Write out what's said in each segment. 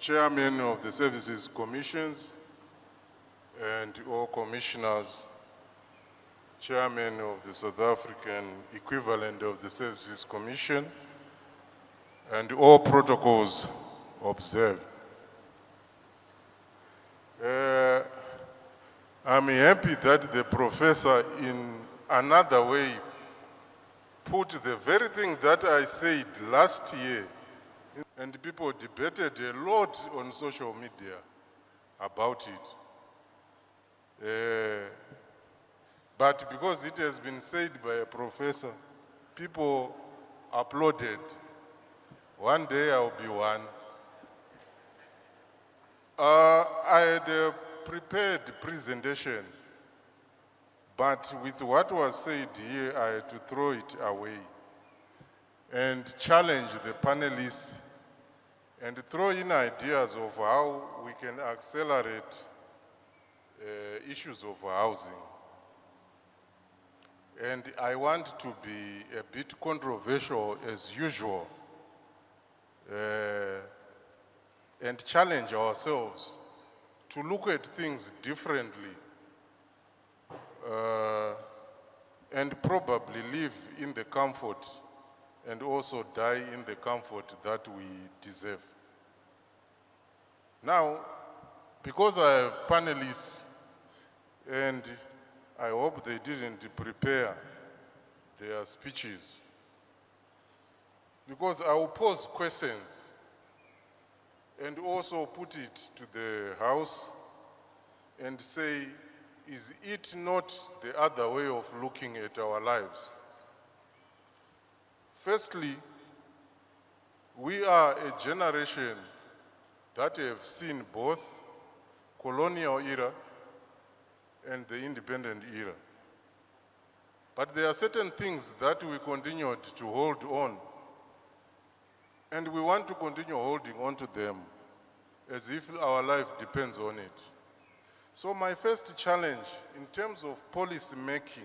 Chairman of the Services Commissions and all commissioners, Chairman of the South African equivalent of the Services Commission, and all protocols observed. I'm happy that the professor in another way put the very thing that I said last year, and people debated a lot on social media about it. But because it has been said by a professor, people applauded. One day I'll be one. I had a prepared presentation, but with what was said here, I had to throw it away and challenge the panelists and throw in ideas of how we can accelerate issues of housing. And I want to be a bit controversial as usual and challenge ourselves to look at things differently and probably live in the comfort and also die in the comfort that we deserve. Now, because I have panelists and I hope they didn't prepare their speeches, because I will pose questions and also put it to the House and say, is it not the other way of looking at our lives? Firstly, we are a generation that have seen both colonial era and the independent era. But there are certain things that we continued to hold on, and we want to continue holding on to them as if our life depends on it. So my first challenge in terms of policy making,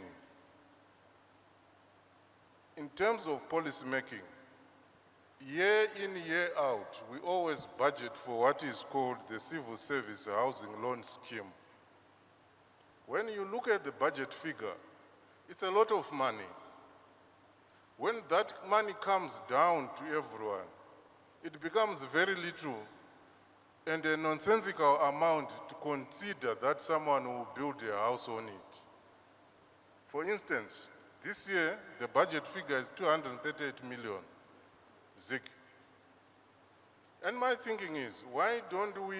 year in, year out, we always budget for what is called the Civil Service Housing Loan Scheme. When you look at the budget figure, it's a lot of money. When that money comes down to everyone, it becomes very little and a nonsensical amount to consider that someone will build a house on it. For instance, this year, the budget figure is 238 million, ZIC. And my thinking is, why don't we,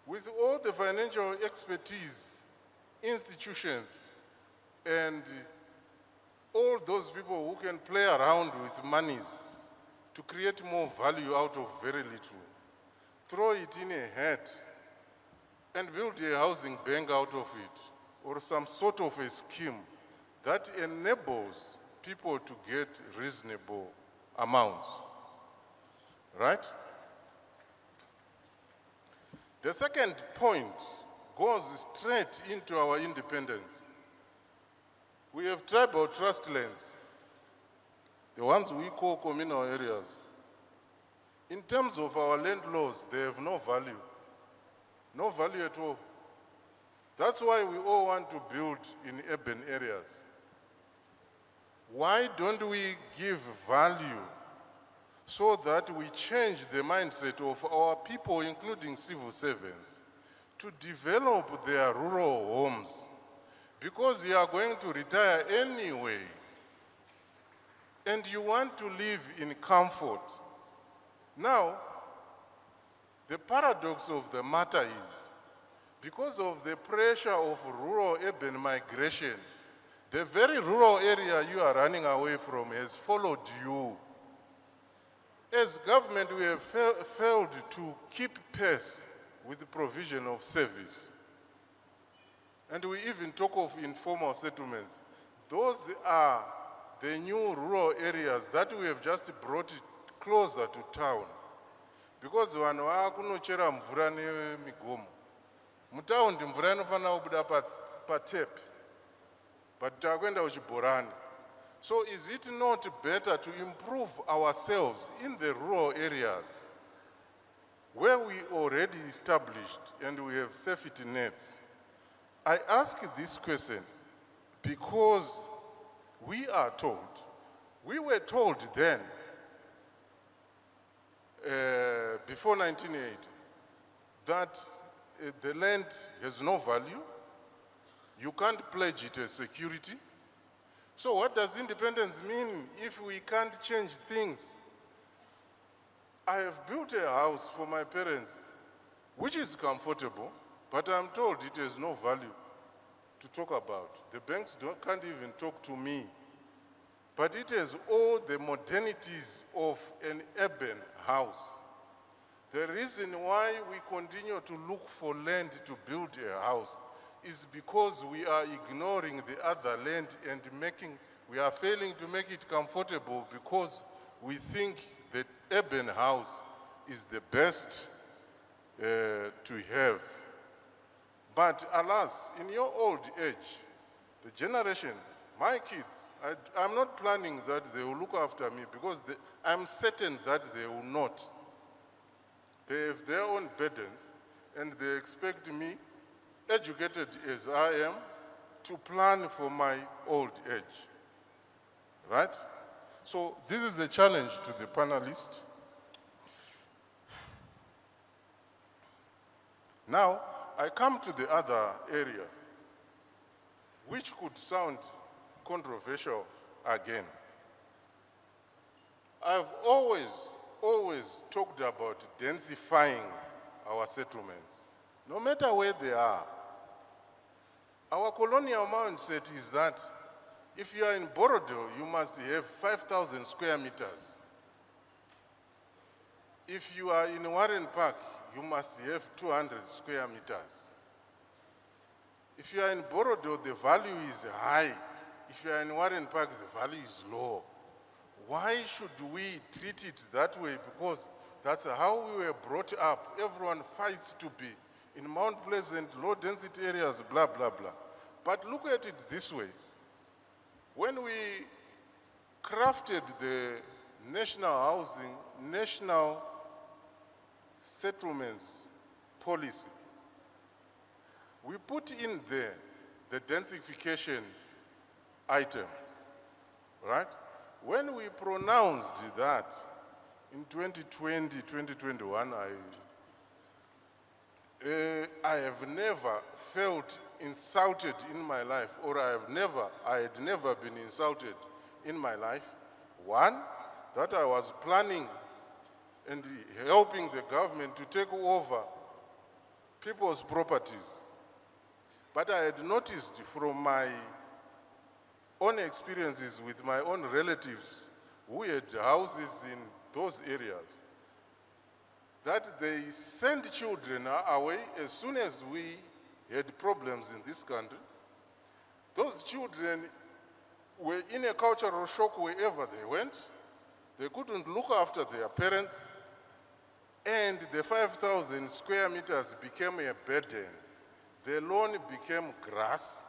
with all the financial expertise, institutions, and all those people who can play around with monies to create more value out of very little, throw it in a hat and build a housing bank out of it, or some sort of a scheme that enables people to get reasonable amounts, right? The second point goes straight into our independence. We have tribal trust lands, the ones we call communal areas. In terms of our land laws, they have no value at all. That's why we all want to build in urban areas. Why don't we give value so that we change the mindset of our people, including civil servants, to develop their rural homes? Because you are going to retire anyway, and you want to live in comfort. Now, the paradox of the matter is, because of the pressure of rural-urban migration, the very rural area you are running away from has followed you. As government, we have failed to keep pace with the provision of service. And we even talk of informal settlements. Those are the new rural areas that we have just brought closer to town. Because vanhu vakunochera mvura nemigomo. Mutaundi mvura inofanira kubuda patepi, but takuenda kuchibhorani. So is it not better to improve ourselves in the rural areas where we already established and we have safety nets. I ask this question because we were told then, before 1980, that the land has no value, you can't pledge it as security. So what does independence mean if we can't change things? I have built a house for my parents, which is comfortable, but I'm told it has no value to talk about. The banks can't even talk to me. But it has all the modernities of an urban house. The reason why we continue to look for land to build a house is because we are ignoring the other land and we are failing to make it comfortable because we think the urban house is the best to have. But alas, in your old age, the generation, my kids, I'm not planning that they will look after me because I'm certain that they will not. They have their own burdens and they expect me, educated as I am, to plan for my old age, right? So this is a challenge to the panelists. Now, I come to the other area, which could sound controversial again. I've always talked about densifying our settlements, no matter where they are. Our colonial mindset is that if you are in Borodo, you must have 5,000 square meters. If you are in Warren Park, you must have 200 square meters. If you are in Borodo, the value is high. If you are in Warren Park, the value is low. Why should we treat it that way? Because that's how we were brought up. Everyone fights to be in Mount Pleasant, low-density areas, blah, blah, blah. But look at it this way. When we crafted the national settlements policy, we put in there the densification item, right? When we pronounced that in 2020, 2021, I have never felt insulted in my life, or I had never been insulted in my life. One, that I was planning and helping the government to take over people's properties. But I had noticed from my own experiences with my own relatives who had houses in those areas, that they send children away as soon as we had problems in this country. Those children were in a cultural shock wherever they went. They couldn't look after their parents, and the 5,000 square meters became a burden. The lawn became grass,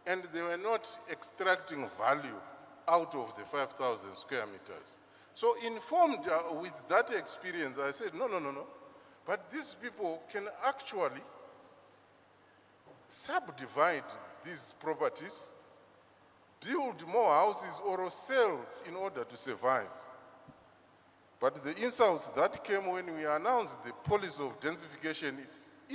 and they were not extracting value out of the 5,000 square meters. So informed with that experience, I said, no. But these people can actually subdivide these properties, build more houses, or sell in order to survive. But the insults that came when we announced the policy of densification,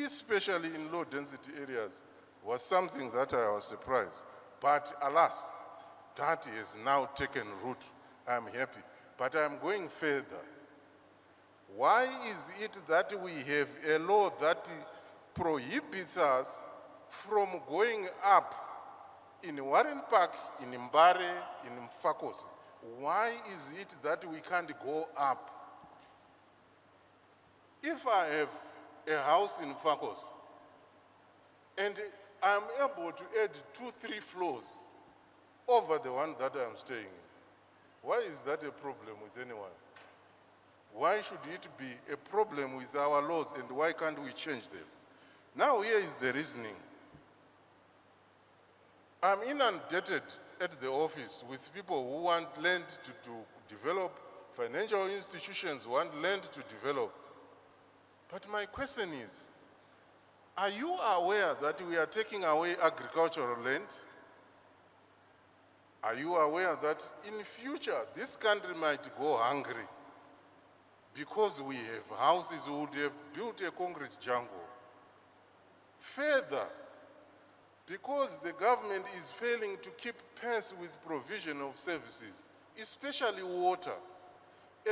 especially in low-density areas, was something that I was surprised. But alas, that has now taken root. I'm happy. But I'm going further. Why is it that we have a law that prohibits us from going up in Warren Park, in Mbare, in Mfakos? Why is it that we can't go up? If I have a house in Mfakos and I'm able to add 2-3 floors over the one that I'm staying in, why is that a problem with anyone? Why should it be a problem with our laws, and why can't we change them? Now here is the reasoning. I'm inundated at the office with people who want land to develop, financial institutions want land to develop. But my question is, are you aware that we are taking away agricultural land? Are you aware that in future, this country might go hungry because we have houses, we would have built a concrete jungle? Further, because the government is failing to keep pace with provision of services, especially water,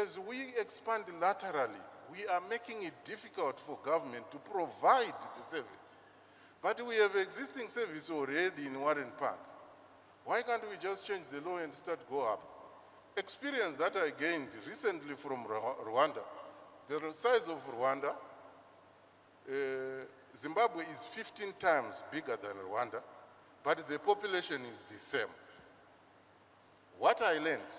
as we expand laterally, we are making it difficult for government to provide the service. But we have existing service already in Warren Park. Why can't we just change the law and start go up? Experience that I gained recently from Rwanda. The size of Rwanda, Zimbabwe is 15 times bigger than Rwanda, but the population is the same. What I learned,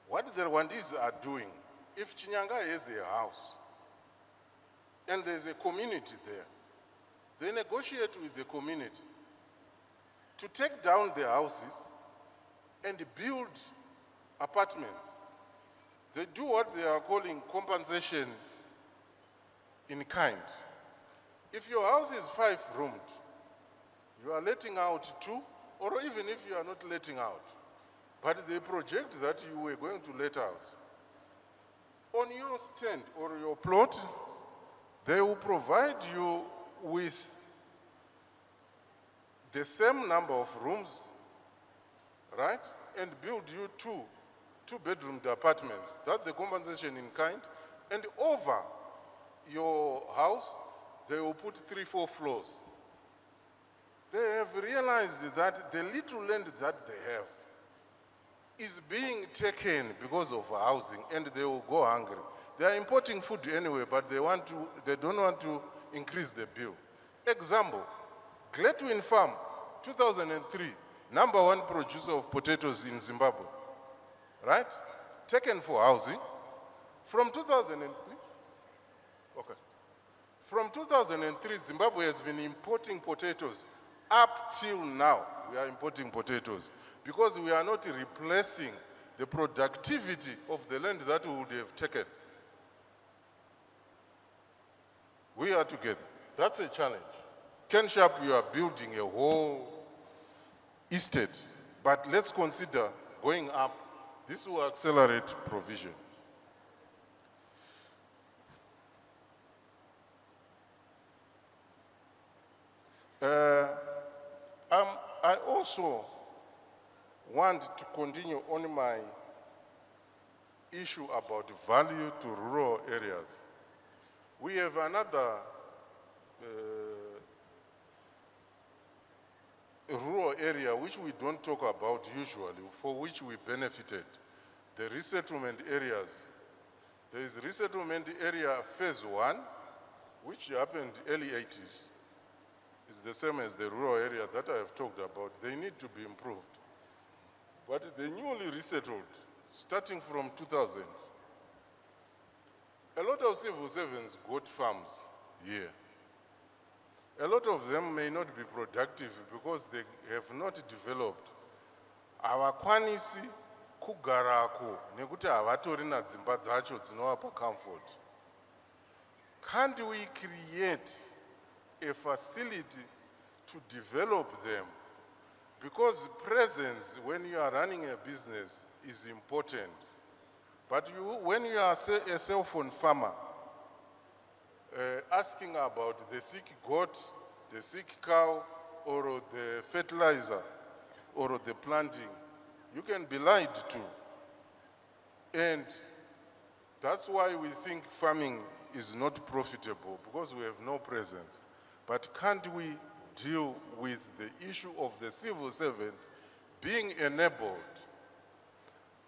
what the Rwandese are doing, if Chinyanga has a house and there's a community there, they negotiate with the community to take down their houses and build apartments. They do what they are calling compensation in kind. If your house is 5-roomed, you are letting out 2, or even if you are not letting out, but they project that you were going to let out. On your stand or your plot, they will provide you with the same number of rooms, right? And build you 2-bedroom apartments. That's the compensation in kind. And over your house, they will put 3-4 floors. They have realized that the little land that they have is being taken because of housing, and they will go hungry. They are importing food anyway, but they don't want to increase the bill. Example, Gletwin Farm, 2003, #1 producer of potatoes in Zimbabwe, right? Taken for housing. From 2003, okay. From 2003, Zimbabwe has been importing potatoes. Up till now, we are importing potatoes because we are not replacing the productivity of the land that we would have taken. We are together. That's a challenge. Ken Sharp, you are building a whole estate, but let's consider going up. This will accelerate provision. I also want to continue on my issue about value to rural areas. We have another rural area which we don't talk about usually, for which we benefited, the resettlement areas. There is resettlement area phase 1, which happened early 80s. It's the same as the rural area that I have talked about. They need to be improved. But the newly resettled, starting from 2000, a lot of civil servants got farms here. A lot of them may not be productive because they have not developed. Havakwanisi kugarako nekuti havatorina dzimba dzacho dzinovapa comfort. Can't we create a facility to develop them? Because presence, when you are running a business, is important. But when you are a cell phone farmer, asking about the sick goat, the sick cow, or the fertilizer, or the planting, you can be lied to. And that's why we think farming is not profitable, because we have no presence. But can't we deal with the issue of the civil servant being enabled?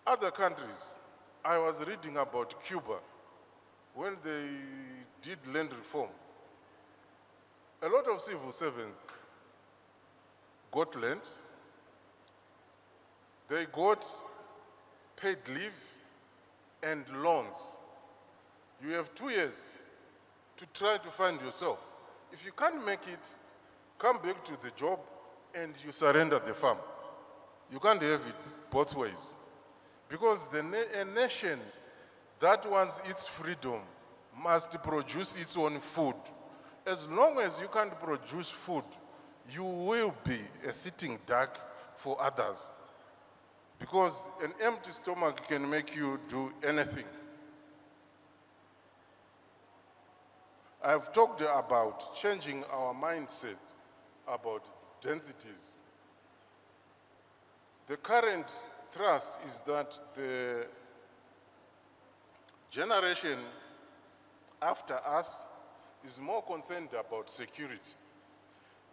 Other countries, I was reading about Cuba, when they did land reform, a lot of civil servants got land, they got paid leave and loans. You have 2 years to try to find yourself. If you can't make it, come back to the job and you surrender the farm. You can't have it both ways. Because a nation that wants its freedom must produce its own food. As long as you can't produce food, you will be a sitting duck for others. Because an empty stomach can make you do anything. I've talked about changing our mindset about densities. The current thrust is that the generation after us is more concerned about security.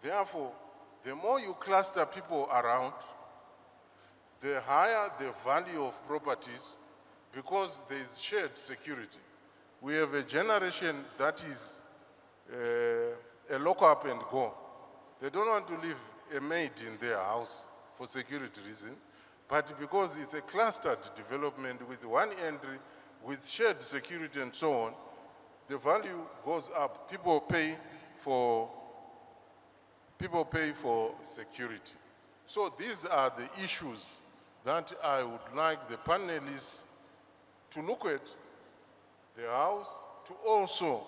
Therefore, the more you cluster people around, the higher the value of properties because there is shared security. We have a generation that is a lock up and go. They don't want to leave a maid in their house for security reasons, but because it's a clustered development with one entry, with shared security and so on, the value goes up. People pay for security. So these are the issues that I would like the panelists to look at the House, to also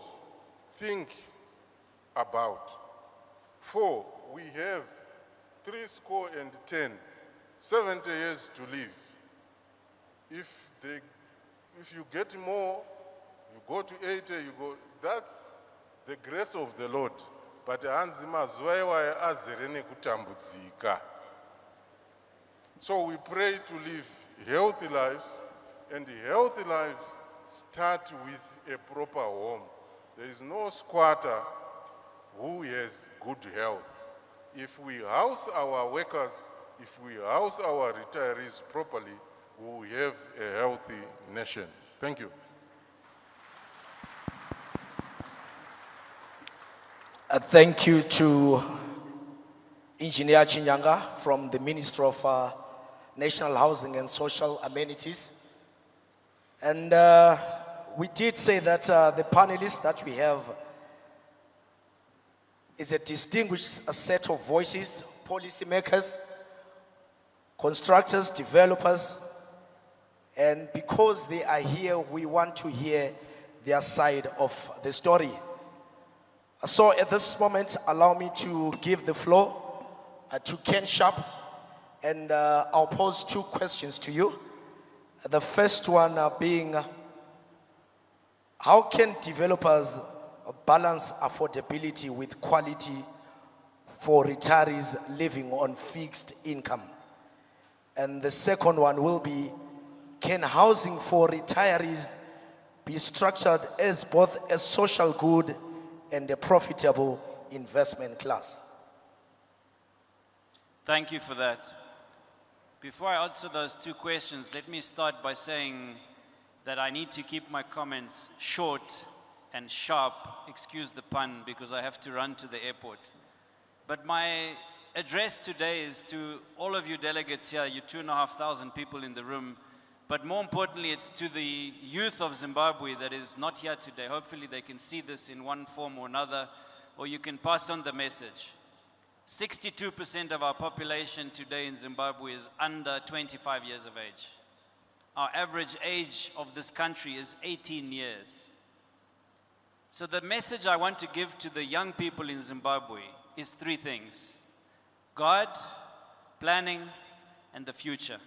think about. 4, we have 70 years to live. If you get more, you go to 80, you go, that's the grace of the Lord. But so we pray to live healthy lives, and healthy lives start with a proper home. There is no squatter who has good health. If we house our workers, if we house our retirees properly, we will have a healthy nation. Thank you. Thank you to Engineer Chinyanga from the Ministry of National Housing and Social Amenities. And we did say that the panelists that we have is a distinguished set of voices, policymakers, constructors, developers, and because they are here, we want to hear their side of the story. So at this moment, allow me to give the floor to Ken Sharp, and I'll pose 2 questions to you. The first one being, how can developers balance affordability with quality for retirees living on fixed income? And the second one will be, can housing for retirees be structured as both a social good and a profitable investment class? Thank you for that. Before I answer those 2 questions, let me start by saying that I need to keep my comments short and sharp, excuse the pun, because I have to run to the airport. But my address today is to all of you delegates here, you 2,500 people in the room, but more importantly, it's to the youth of Zimbabwe that is not here today. Hopefully they can see this in one form or another, or you can pass on the message. 62% of our population today in Zimbabwe is under 25 years of age. Our average age of this country is 18 years. So the message I want to give to the young people in Zimbabwe is 3 things: God, planning, and the future.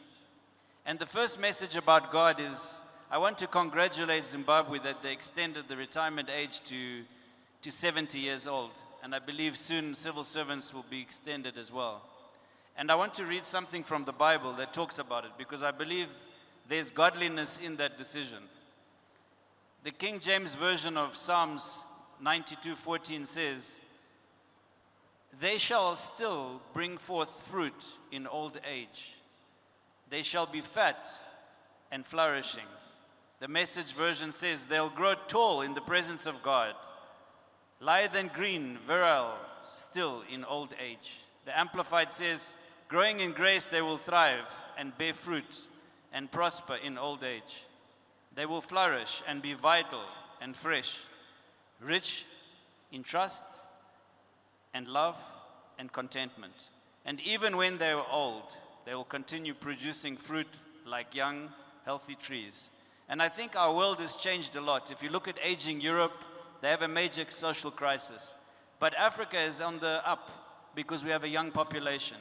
And the first message about God is, I want to congratulate Zimbabwe that they extended the retirement age to 70 years old. And I believe soon civil servants will be extended as well. And I want to read something from the Bible that talks about it, because I believe there's godliness in that decision. The King James Version of Psalms 92:14 says, "They shall still bring forth fruit in old age. They shall be fat and flourishing." The Message version says, "They'll grow tall in the presence of God, lithe and green, virile, still in old age." The Amplified says, "Growing in grace they will thrive and bear fruit and prosper in old age. They will flourish and be vital and fresh, rich in trust and love and contentment. And even when they are old, they will continue producing fruit like young, healthy trees. And I think our world has changed a lot. If you look at aging Europe, they have a major social crisis. But Africa is on the up because we have a young population.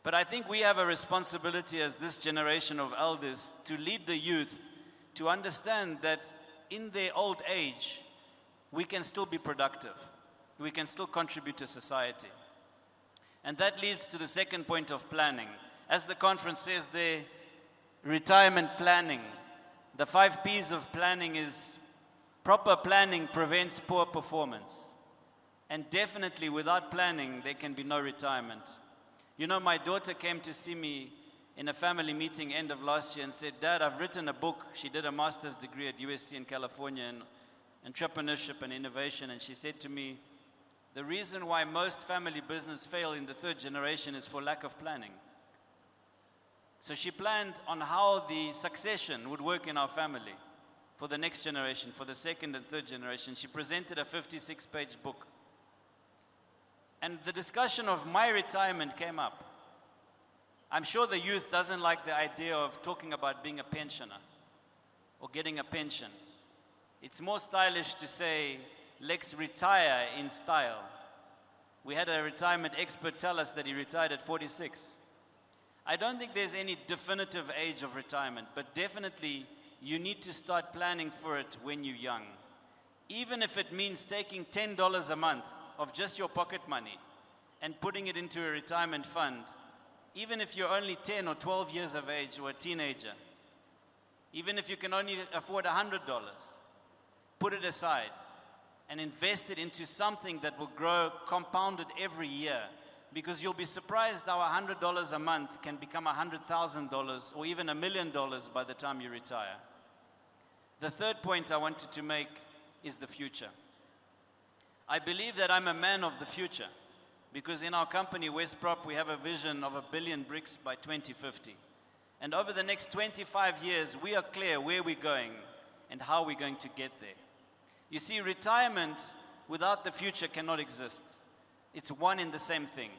But I think we have a responsibility as this generation of elders to lead the youth to understand that in their old age, we can still be productive. We can still contribute to society. And that leads to the second point of planning. As the conference says there, retirement planning. The 5 P's of planning is proper planning prevents poor performance. And definitely without planning, there can be no retirement. You know, my daughter came to see me in a family meeting end of last year and said, Dad, I've written a book. She did a master's degree at USC in California in entrepreneurship and innovation. And she said to me, the reason why most family business fail in the 3rd generation is for lack of planning. So she planned on how the succession would work in our family for the next generation, for the 2nd and 3rd generation. She presented a 56-page book. And the discussion of my retirement came up. I'm sure the youth doesn't like the idea of talking about being a pensioner or getting a pension. It's more stylish to say, let's retire in style. We had a retirement expert tell us that he retired at 46. I don't think there's any definitive age of retirement, but definitely you need to start planning for it when you're young. Even if it means taking $10 a month of just your pocket money and putting it into a retirement fund, even if you're only 10 or 12 years of age or a teenager, even if you can only afford $100, put it aside and invest it into something that will grow compounded every year. Because you'll be surprised how $100 a month can become $100,000 or even $1 million by the time you retire. The third point I wanted to make is the future. I believe that I'm a man of the future because in our company, Westprop, we have a vision of 1 billion bricks by 2050. And over the next 25 years, we are clear where we're going and how we're going to get there. You see, retirement without the future cannot exist. It's one and the same thing.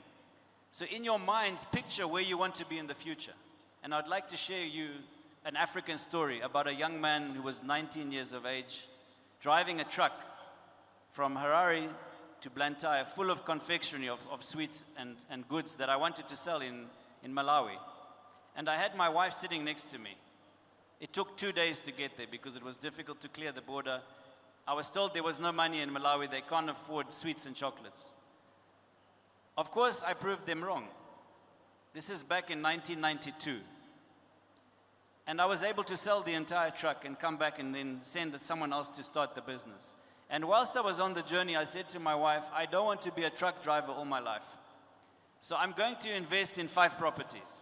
So in your minds, picture where you want to be in the future. And I'd like to share you an African story about a young man who was 19 years of age, driving a truck from Harare to Blantyre full of confectionery of sweets and goods that I wanted to sell in Malawi. And I had my wife sitting next to me. It took 2 days to get there because it was difficult to clear the border. I was told there was no money in Malawi, they can't afford sweets and chocolates. Of course, I proved them wrong. This is back in 1992. And I was able to sell the entire truck and come back and then send someone else to start the business. And whilst I was on the journey, I said to my wife, I don't want to be a truck driver all my life. So I'm going to invest in 5 properties.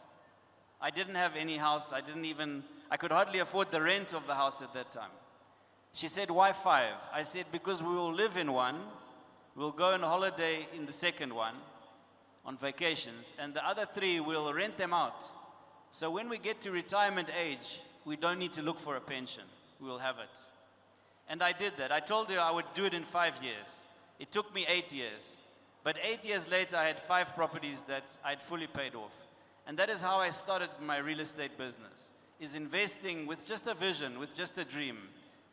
I didn't have any house. I could hardly afford the rent of the house at that time. She said, why 5? I said, because we will live in one, we'll go on holiday in the second one, on vacations, and the other 3 we'll rent them out. So when we get to retirement age, we don't need to look for a pension. We'll have it. And I did that. I told her I would do it in 5 years. It took me 8 years. But 8 years later, I had 5 properties that I'd fully paid off. And that is how I started my real estate business, is investing with just a vision, with just a dream,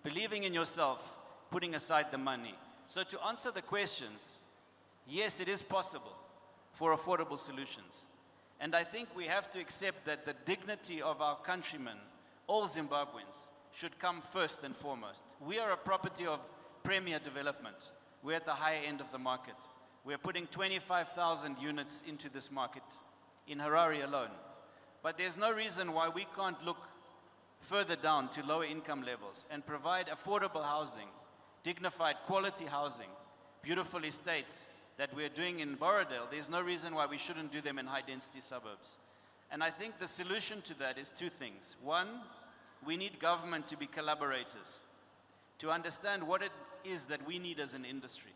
believing in yourself, putting aside the money. So to answer the questions, yes, it is possible for affordable solutions. And I think we have to accept that the dignity of our countrymen, all Zimbabweans, should come first and foremost. We are a property of premier development. We're at the high end of the market. We're putting 25,000 units into this market in Harare alone. But there's no reason why we can't look further down to lower income levels and provide affordable housing, dignified quality housing, beautiful estates that we're doing in Borrowdale. There's no reason why we shouldn't do them in high-density suburbs. And I think the solution to that is 2 things. One, we need government to be collaborators, to understand what it is that we need as an industry.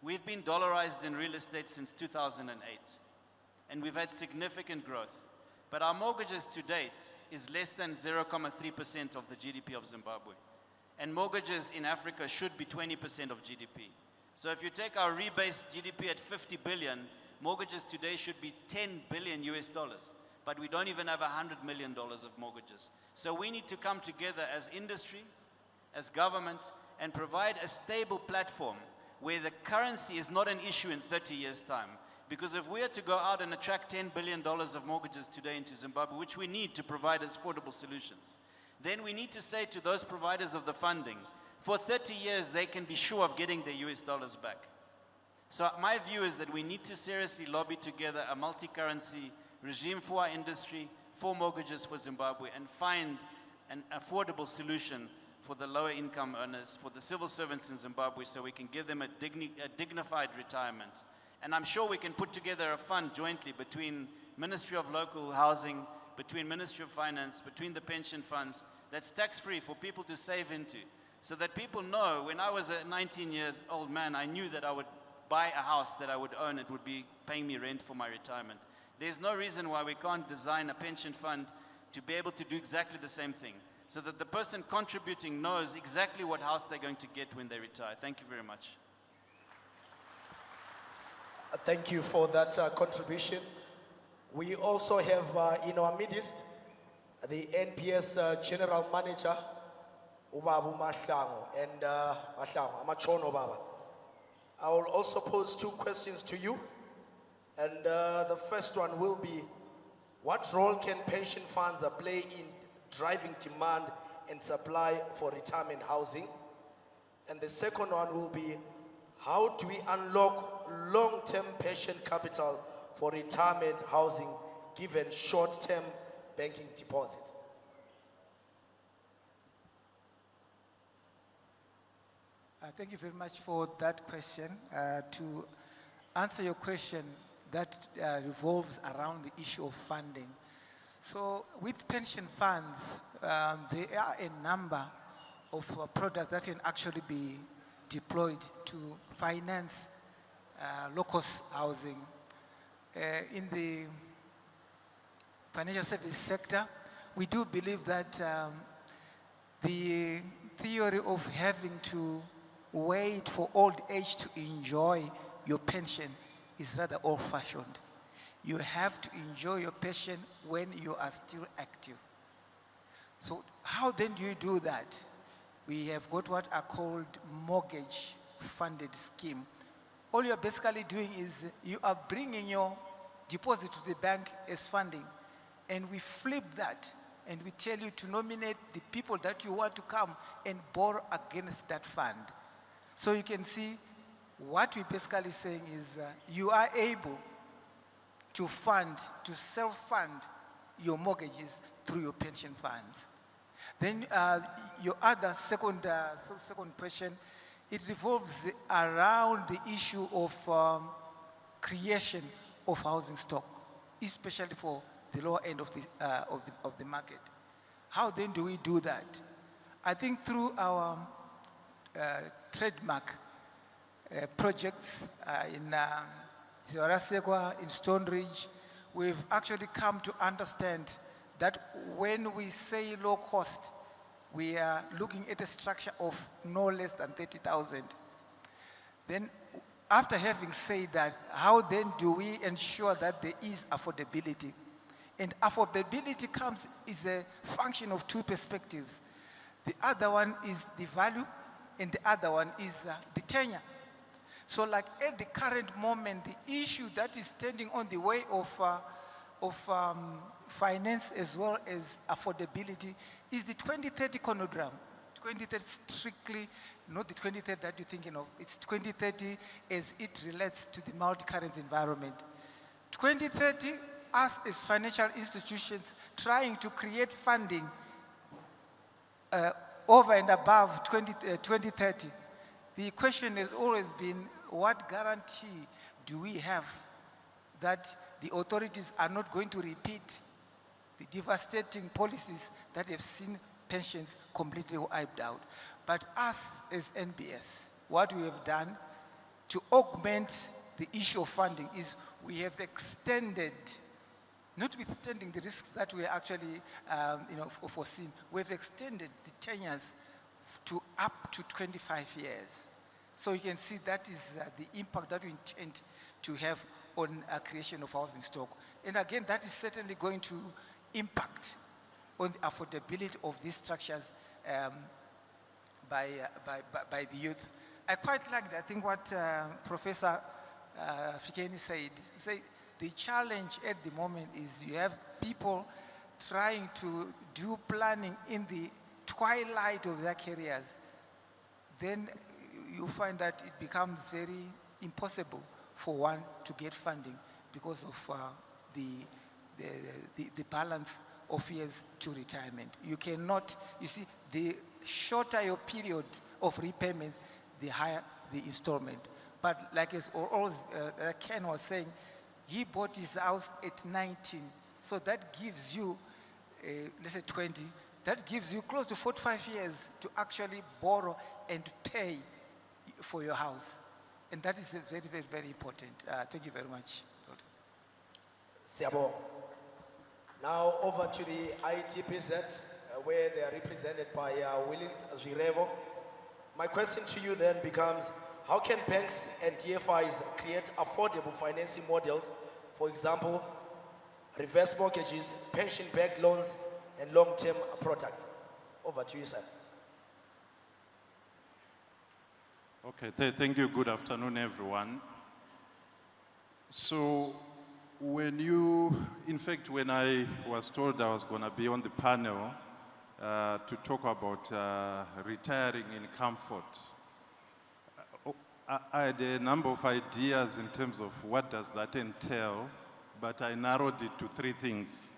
We've been dollarized in real estate since 2008, and we've had significant growth. But our mortgages to date is less than 0.3% of the GDP of Zimbabwe. And mortgages in Africa should be 20% of GDP. So if you take our rebased GDP at 50 billion, mortgages today should be 10 billion US dollars. but we don't even have $100 million of mortgages. So we need to come together as industry, as government, and provide a stable platform where the currency is not an issue in 30 years' time. Because if we are to go out and attract $10 billion of mortgages today into Zimbabwe, which we need to provide affordable solutions, then we need to say to those providers of the funding, for 30 years they can be sure of getting their US dollars back. So my view is that we need to seriously lobby together a multi-currency regime for our industry, for mortgages for Zimbabwe, and find an affordable solution for the lower income earners, for the civil servants in Zimbabwe, so we can give them a dignified retirement. And I'm sure we can put together a fund jointly between Ministry of Local Housing, between Ministry of Finance, between the pension funds, that's tax-free for people to save into. So that people know, when I was a 19 years old man, I knew that I would buy a house that I would own, it would be paying me rent for my retirement. There's no reason why we can't design a pension fund to be able to do exactly the same thing, so that the person contributing knows exactly what house they're going to get when they retire. Thank you very much. Thank you for that contribution. We also have in our midst the NPS General Manager, Ubabu Mahlangu, and Mahlangu, Amachono Baba. I will also pose two questions to you. And the first one will be, what role can pension funds play in driving demand and supply for retirement housing? And the second one will be, how do we unlock long-term pension capital for retirement housing given short-term banking deposits? Thank you very much for that question. To answer your question, that revolves around the issue of funding. So with pension funds, there are a number of products that can actually be deployed to finance low-cost housing. In the financial service sector, we do believe that the theory of having to wait for old age to enjoy your pension is rather old-fashioned. You have to enjoy your pension when you are still active. So how then do you do that? We have got what are called mortgage-funded scheme. All you're basically doing is you are bringing your deposit to the bank as funding, and we flip that, and we tell you to nominate the people that you want to come and borrow against that fund. So you can see what we're basically saying is you are able to fund, to self-fund your mortgages through your pension funds. Then your other second question, it revolves around the issue of creation of housing stock, especially for the lower end of the market. How then do we do that? I think through our trademark projects in Ziorasekwa, in Stone Ridge, we've actually come to understand that when we say low cost, we are looking at a structure of no less than 30,000. Then after having said that, how then do we ensure that there is affordability? And affordability is a function of two perspectives. The other one is the value, and the other one is the tenure. So like at the current moment, the issue that is standing on the way of finance as well as affordability is the 2030 conundrum. 2030 strictly, not the 2030 that you're thinking of, it's 2030 as it relates to the multi-currency environment. 2030, us as financial institutions trying to create funding over and above 2030, the question has always been, what guarantee do we have that the authorities are not going to repeat the devastating policies that have seen pensions completely wiped out? But us as NBS, what we have done to augment the issue of funding is we have extended, notwithstanding the risks that we actually foreseen, we've extended the tenures to up to 25 years. So you can see that is the impact that we intend to have on creation of housing stock. And again, that is certainly going to impact on the affordability of these structures by the youth. I quite liked, I think, what Professor Fikeni said. Say the challenge at the moment is you have people trying to do planning in the twilight of their careers. Then you find that it becomes very impossible for one to get funding because of the balance of years to retirement. You cannot, you see, the shorter your period of repayments, the higher the installment. But like as always, Ken was saying, he bought his house at 19. So that gives you, let's say 20, that gives you close to 45 years to actually borrow and pay for your house. And that is very, very, very important. Thank you very much. Siabo. Now over to the ITPZ, where they are represented by Willings Zirevo. My question to you then becomes, how can banks and DFIs create affordable financing models, for example, reverse mortgages, pension-backed loans, and long-term products? Over to you, sir. Okay, thank you. Good afternoon, everyone. So, when I was told I was going to be on the panel to talk about retiring in comfort, I had a number of ideas in terms of what does that entail, but I narrowed it to 3 things.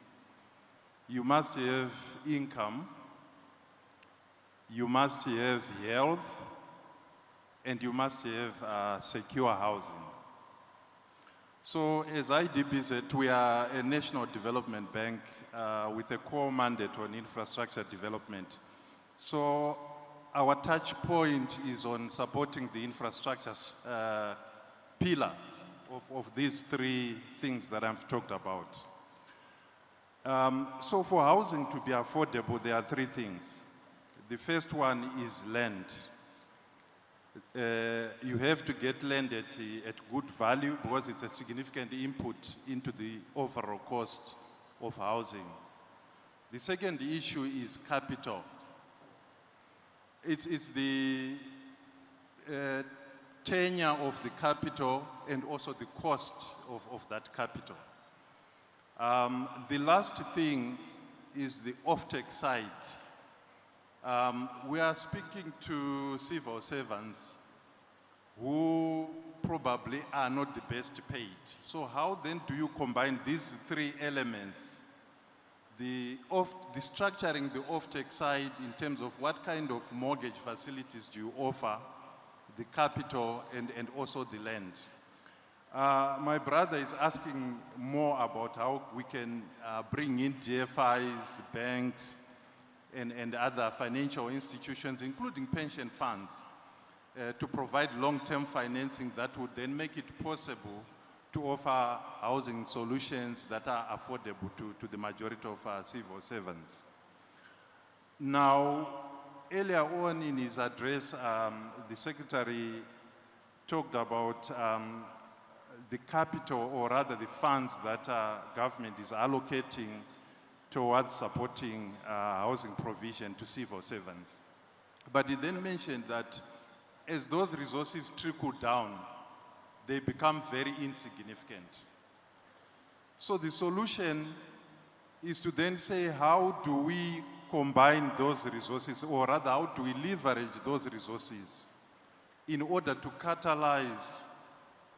You must have income, you must have health, and you must have secure housing. So as IDBZ, we are a national development bank with a core mandate on infrastructure development. So our touch point is on supporting the infrastructure pillar of these 3 things that I've talked about. So for housing to be affordable, there are 3 things. The first one is land. You have to get land at good value because it's a significant input into the overall cost of housing. The second issue is capital. It's the tenure of the capital and also the cost of that capital. The last thing is the offtake side. We are speaking to civil servants who probably are not the best paid. So how then do you combine these 3 elements? The structuring the offtake side in terms of what kind of mortgage facilities do you offer, the capital, and also the land. My brother is asking more about how we can bring in DFIs, banks, and other financial institutions, including pension funds, to provide long-term financing that would then make it possible to offer housing solutions that are affordable to the majority of civil servants. Now, earlier on in his address, the Secretary talked about the capital, or rather the funds that government is allocating towards supporting housing provision to civil servants. But he then mentioned that as those resources trickle down, they become very insignificant. So the solution is to then say, how do we combine those resources, or rather, how do we leverage those resources in order to catalyze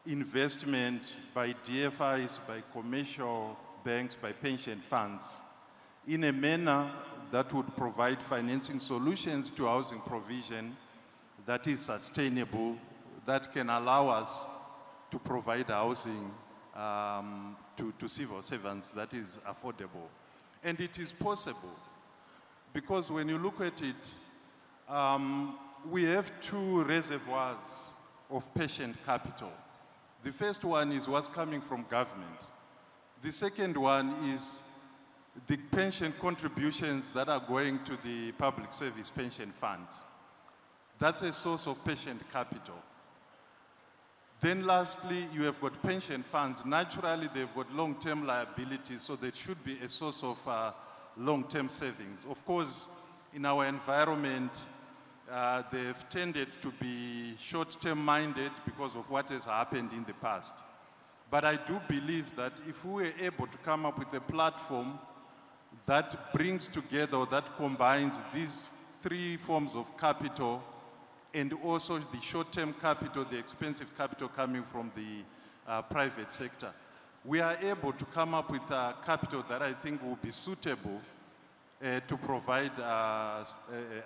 investment by DFIs, by commercial banks, by pension funds, in a manner that would provide financing solutions to housing provision that is sustainable, that can allow us to provide housing to civil servants that is affordable. And it is possible, because when you look at it, we have 2 reservoirs of patient capital. The first one is what's coming from government. The second one is the pension contributions that are going to the Public Service Pension Fund. That's a source of patient capital. Then lastly, you have got pension funds. Naturally, they've got long-term liabilities, so there should be a source of long-term savings. Of course, in our environment, they've tended to be short-term minded because of what has happened in the past. But I do believe that if we were able to come up with a platform that brings together, or that combines these three forms of capital, and also the short-term capital, the expensive capital coming from the private sector, we are able to come up with a capital that I think will be suitable to provide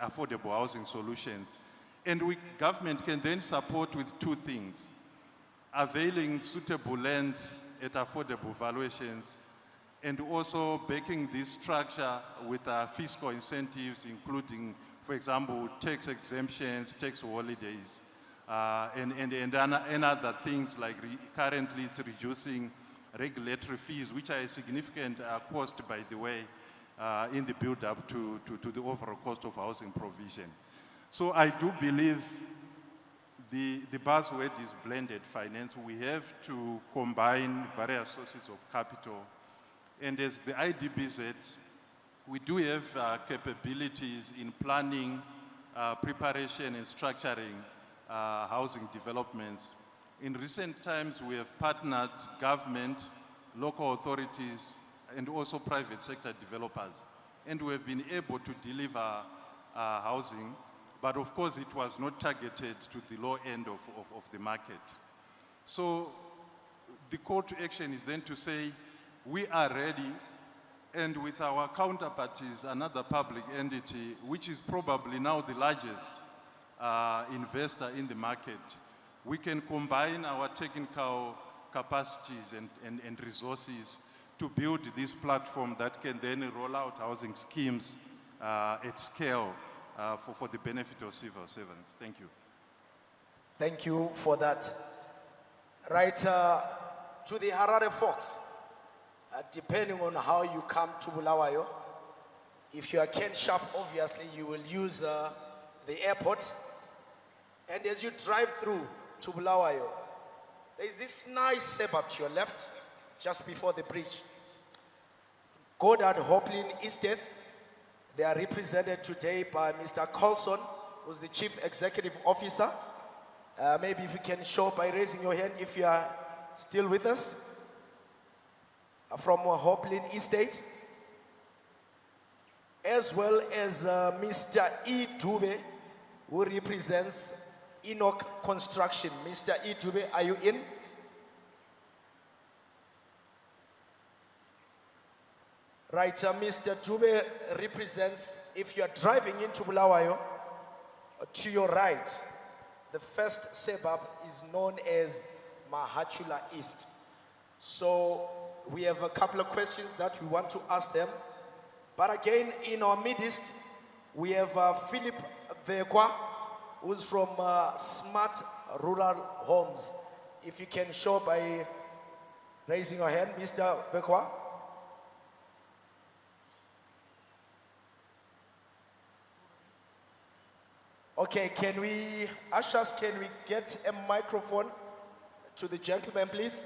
affordable housing solutions. And government can then support with two things: availing suitable land at affordable valuations, and also backing this structure with fiscal incentives, including, for example, tax exemptions, tax holidays, and other things like currently it's reducing regulatory fees, which are a significant cost, by the way, in the build-up to the overall cost of housing provision. So I do believe the buzzword is blended finance. We have to combine various sources of capital. And as the IDBZ, we do have capabilities in planning, preparation, and structuring housing developments. In recent times, we have partnered government, local authorities, and also private sector developers. And we have been able to deliver housing, but of course it was not targeted to the low end of the market. So the call to action is then to say, we are ready, and with our counterparties, another public entity, which is probably now the largest investor in the market, we can combine our technical capacities and resources to build this platform that can then roll out housing schemes at scale for the benefit of civil servants. Thank you. Thank you for that. Right, to the Harare folks, depending on how you come to Bulawayo, if you are Ken Sharp, obviously you will use the airport. And as you drive through to Bulawayo, there is this nice suburb to your left, just before the bridge. Goddard Hoplin Estates, they are represented today by Mr. Colson, who's the Chief Executive Officer. Maybe if you can show by raising your hand if you are still with us. From Hoplin Estate. As well as Mr. E. Dube, who represents Enoch Construction. Mr. E. Dube, are you in? Right, Mr. Dube represents, if you are driving into Bulawayo, to your right, the first suburb is known as Mahachula East. So we have a couple of questions that we want to ask them. But again, in our midst, we have Philip Vekwa, who's from Smart Rural Homes. If you can show by raising your hand, Mr. Vekwa. Okay, can we get a microphone to the gentleman, please?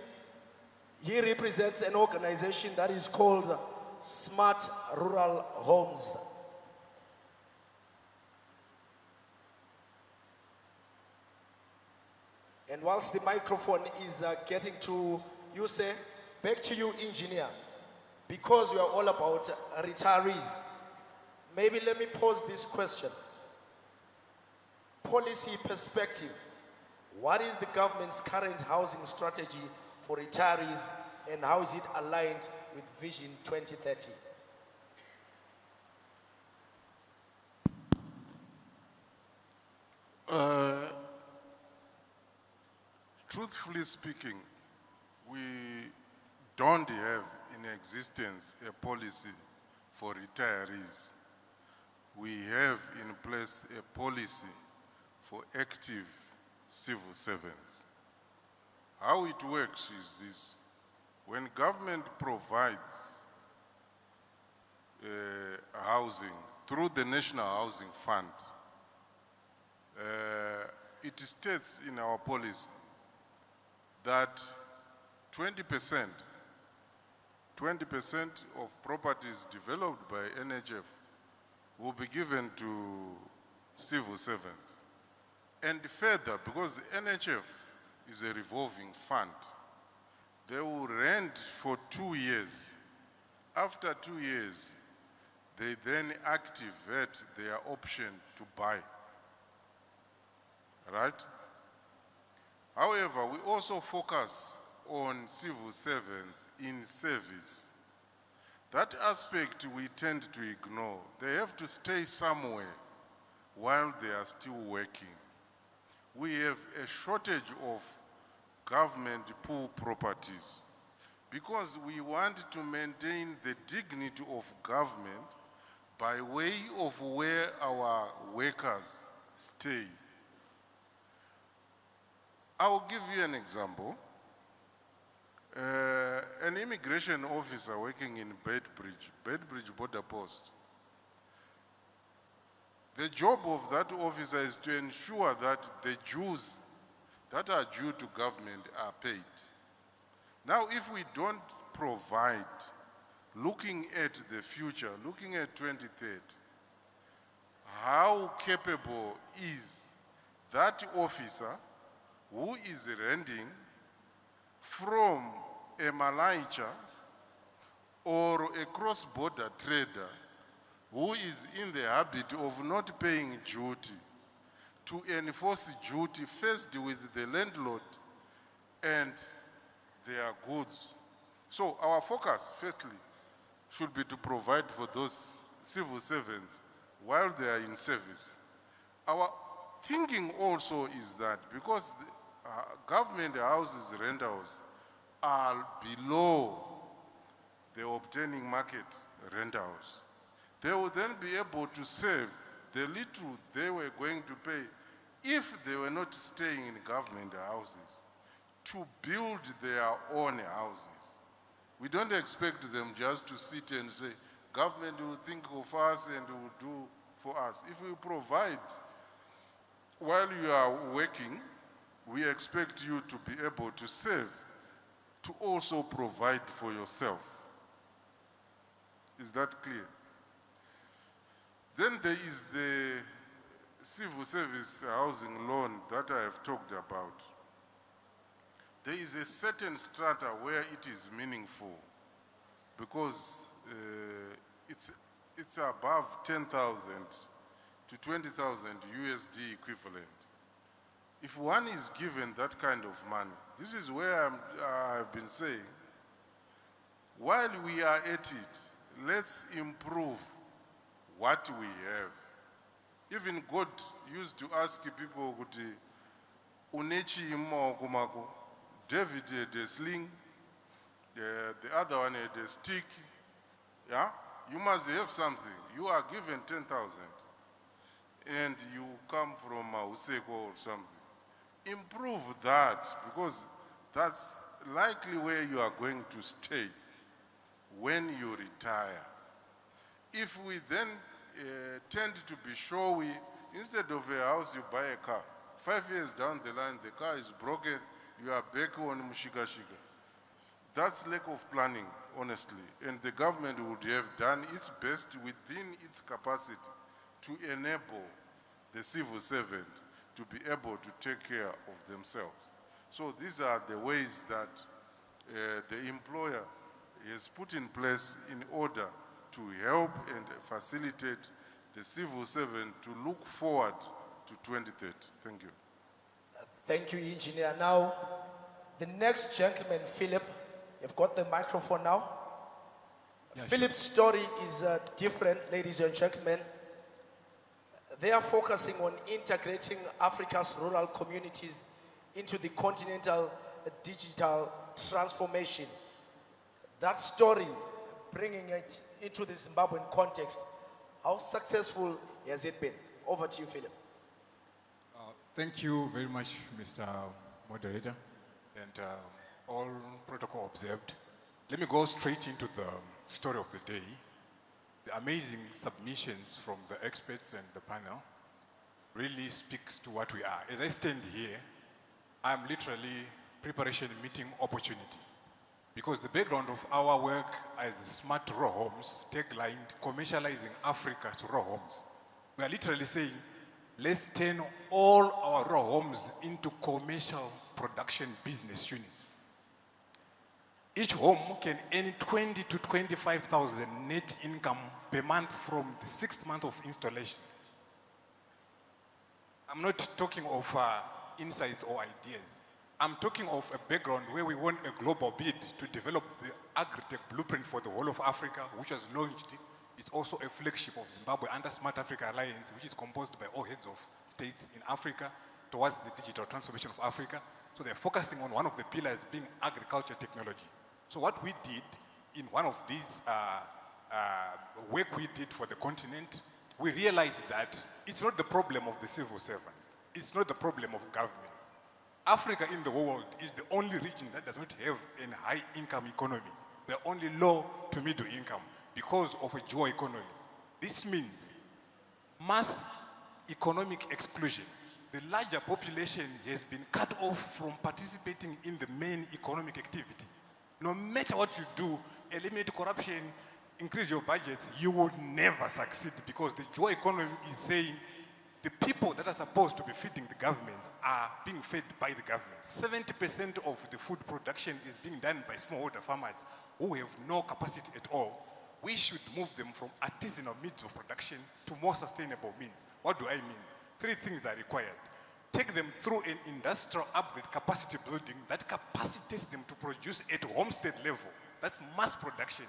He represents an organization that is called Smart Rural Homes. And whilst the microphone is getting to you, sir, back to you, engineer. Because we are all about retirees, maybe let me pose this question. Policy perspective, what is the government's current housing strategy for retirees, and how is it aligned with Vision 2030? Truthfully speaking, we don't have in existence a policy for retirees. We have in place a policy for active civil servants. How it works is this: when government provides housing through the National Housing Fund, it states in our policy that 20% of properties developed by NHF will be given to civil servants. And further, because NHF is a revolving fund, they will rent for 2 years. After 2 years, they then activate their option to buy. Right? However, we also focus on civil servants in service. That aspect we tend to ignore. They have to stay somewhere while they are still working. We have a shortage of government pool properties because we want to maintain the dignity of government by way of where our workers stay. I'll give you an example. An immigration officer working in Bedbridge border post. The job of that officer is to ensure that the dues that are due to government are paid. Now, if we don't provide, looking at the future, looking at 2030, how capable is that officer who is renting from a Malaicha or a cross-border trader who is in the habit of not paying duty to enforce duty first with the landlord and their goods? So our focus, firstly, should be to provide for those civil servants while they are in service. Our thinking also is that because government houses rentals are below the obtaining market rentals, they will then be able to save the little they were going to pay if they were not staying in government houses to build their own houses. We don't expect them just to sit and say, government will think of us and will do for us. If we provide while you are working, we expect you to be able to save, to also provide for yourself. Is that clear? Then there is the civil service housing loan that I have talked about. There is a certain strata where it is meaningful because it's above 10,000 to 20,000 USD equivalent. If one is given that kind of money, this is where I've been saying, while we are at it, let's improve what we have. Even God used to ask people, Unechi kumako. David had a sling, the other one had a stick. Yeah? You must have something. You are given 10,000 and you come from Useko or something. Improve that because that's likely where you are going to stay when you retire. If we then tend to be sure instead of a house, you buy a car. 5 years down the line, the car is broken, you are back on Mushika Shika. That's lack of planning, honestly. And the government would have done its best within its capacity to enable the civil servant to be able to take care of themselves. So these are the ways that the employer has put in place in order to help and facilitate the civil servant to look forward to 2030. Thank you. Thank you, Engineer. Now, the next gentleman, Philip, you've got the microphone now. Yeah, Philip's story is different, ladies and gentlemen. They are focusing on integrating Africa's rural communities into the continental digital transformation. That story, bringing it into the Zimbabwean context, how successful has it been? Over to you, Philip. Thank you very much, Mr. Moderator, and all protocol observed. Let me go straight into the story of the day. The amazing submissions from the experts and the panel really speaks to what we are. As I stand here, I'm literally preparation meeting opportunity. Because the background of our work as smart raw homes, tagline, commercializing Africa to raw homes. We are literally saying, let's turn all our raw homes into commercial production business units. Each home can earn 20 to 25,000 net income per month from the 6th month of installation. I'm not talking of insights or ideas. I'm talking of a background where we won a global bid to develop the agri-tech blueprint for the whole of Africa, which was launched. It's also a flagship of Zimbabwe under Smart Africa Alliance, which is composed by all heads of states in Africa towards the digital transformation of Africa. So they're focusing on one of the pillars being agriculture technology. So what we did in one of these work we did for the continent, we realized that it's not the problem of the civil servants. It's not the problem of governments. Africa in the world is the only region that does not have a high income economy. We're only low to middle income because of a dual economy. This means mass economic exclusion. The larger population has been cut off from participating in the main economic activity. No matter what you do, eliminate corruption, increase your budgets, you would never succeed because the dual economy is saying the people that are supposed to be feeding the governments are being fed by the government. 70% of the food production is being done by smallholder farmers who have no capacity at all. We should move them from artisanal means of production to more sustainable means. What do I mean? 3 things are required. Take them through an industrial upgrade capacity building that capacitates them to produce at homestead level. That's mass production.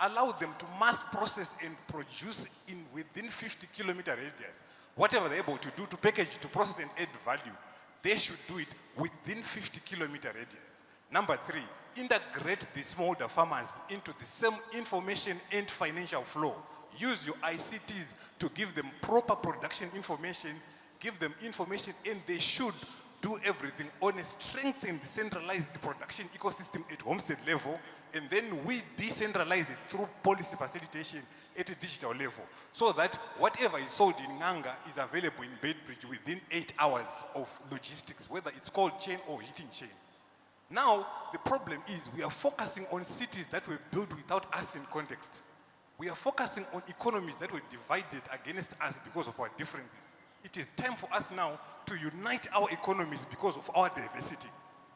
Allow them to mass process and produce within 50-kilometer radius. Whatever they're able to do to package, to process and add value, they should do it within 50-kilometer radius. Number 3, integrate the smallholder farmers into the same information and financial flow. Use your ICTs to give them proper production information, give them information, and they should do everything on a strengthened decentralized production ecosystem at homestead level, and then we decentralize it through policy facilitation at a digital level, so that whatever is sold in Nganga is available in Bedbridge within 8 hours of logistics, whether it's cold chain or heating chain. Now, the problem is we are focusing on cities that were built without us in context. We are focusing on economies that were divided against us because of our differences. It is time for us now to unite our economies because of our diversity.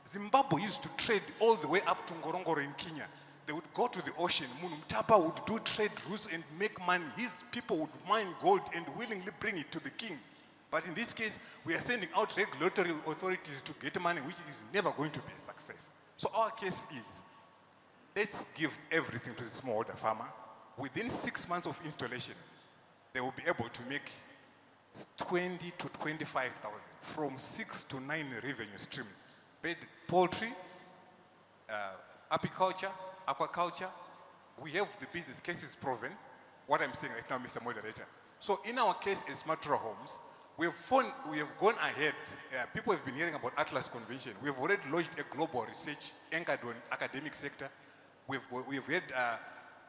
Zimbabwe used to trade all the way up to Ngorongoro in Kenya. They would go to the ocean. Munumtapa would do trade routes and make money. His people would mine gold and willingly bring it to the king. But in this case, we are sending out regulatory authorities to get money, which is never going to be a success. So our case is, let's give everything to the smallholder farmer. Within 6 months of installation, they will be able to make 20 to 25,000 from 6 to 9 revenue streams. Poultry, apiculture, aquaculture. We have the business cases proven. What I'm saying right now, Mr. Moderator. So in our case as Smart Homes, we have gone ahead. People have been hearing about Atlas Convention. We have already launched a global research anchored on academic sector. We've had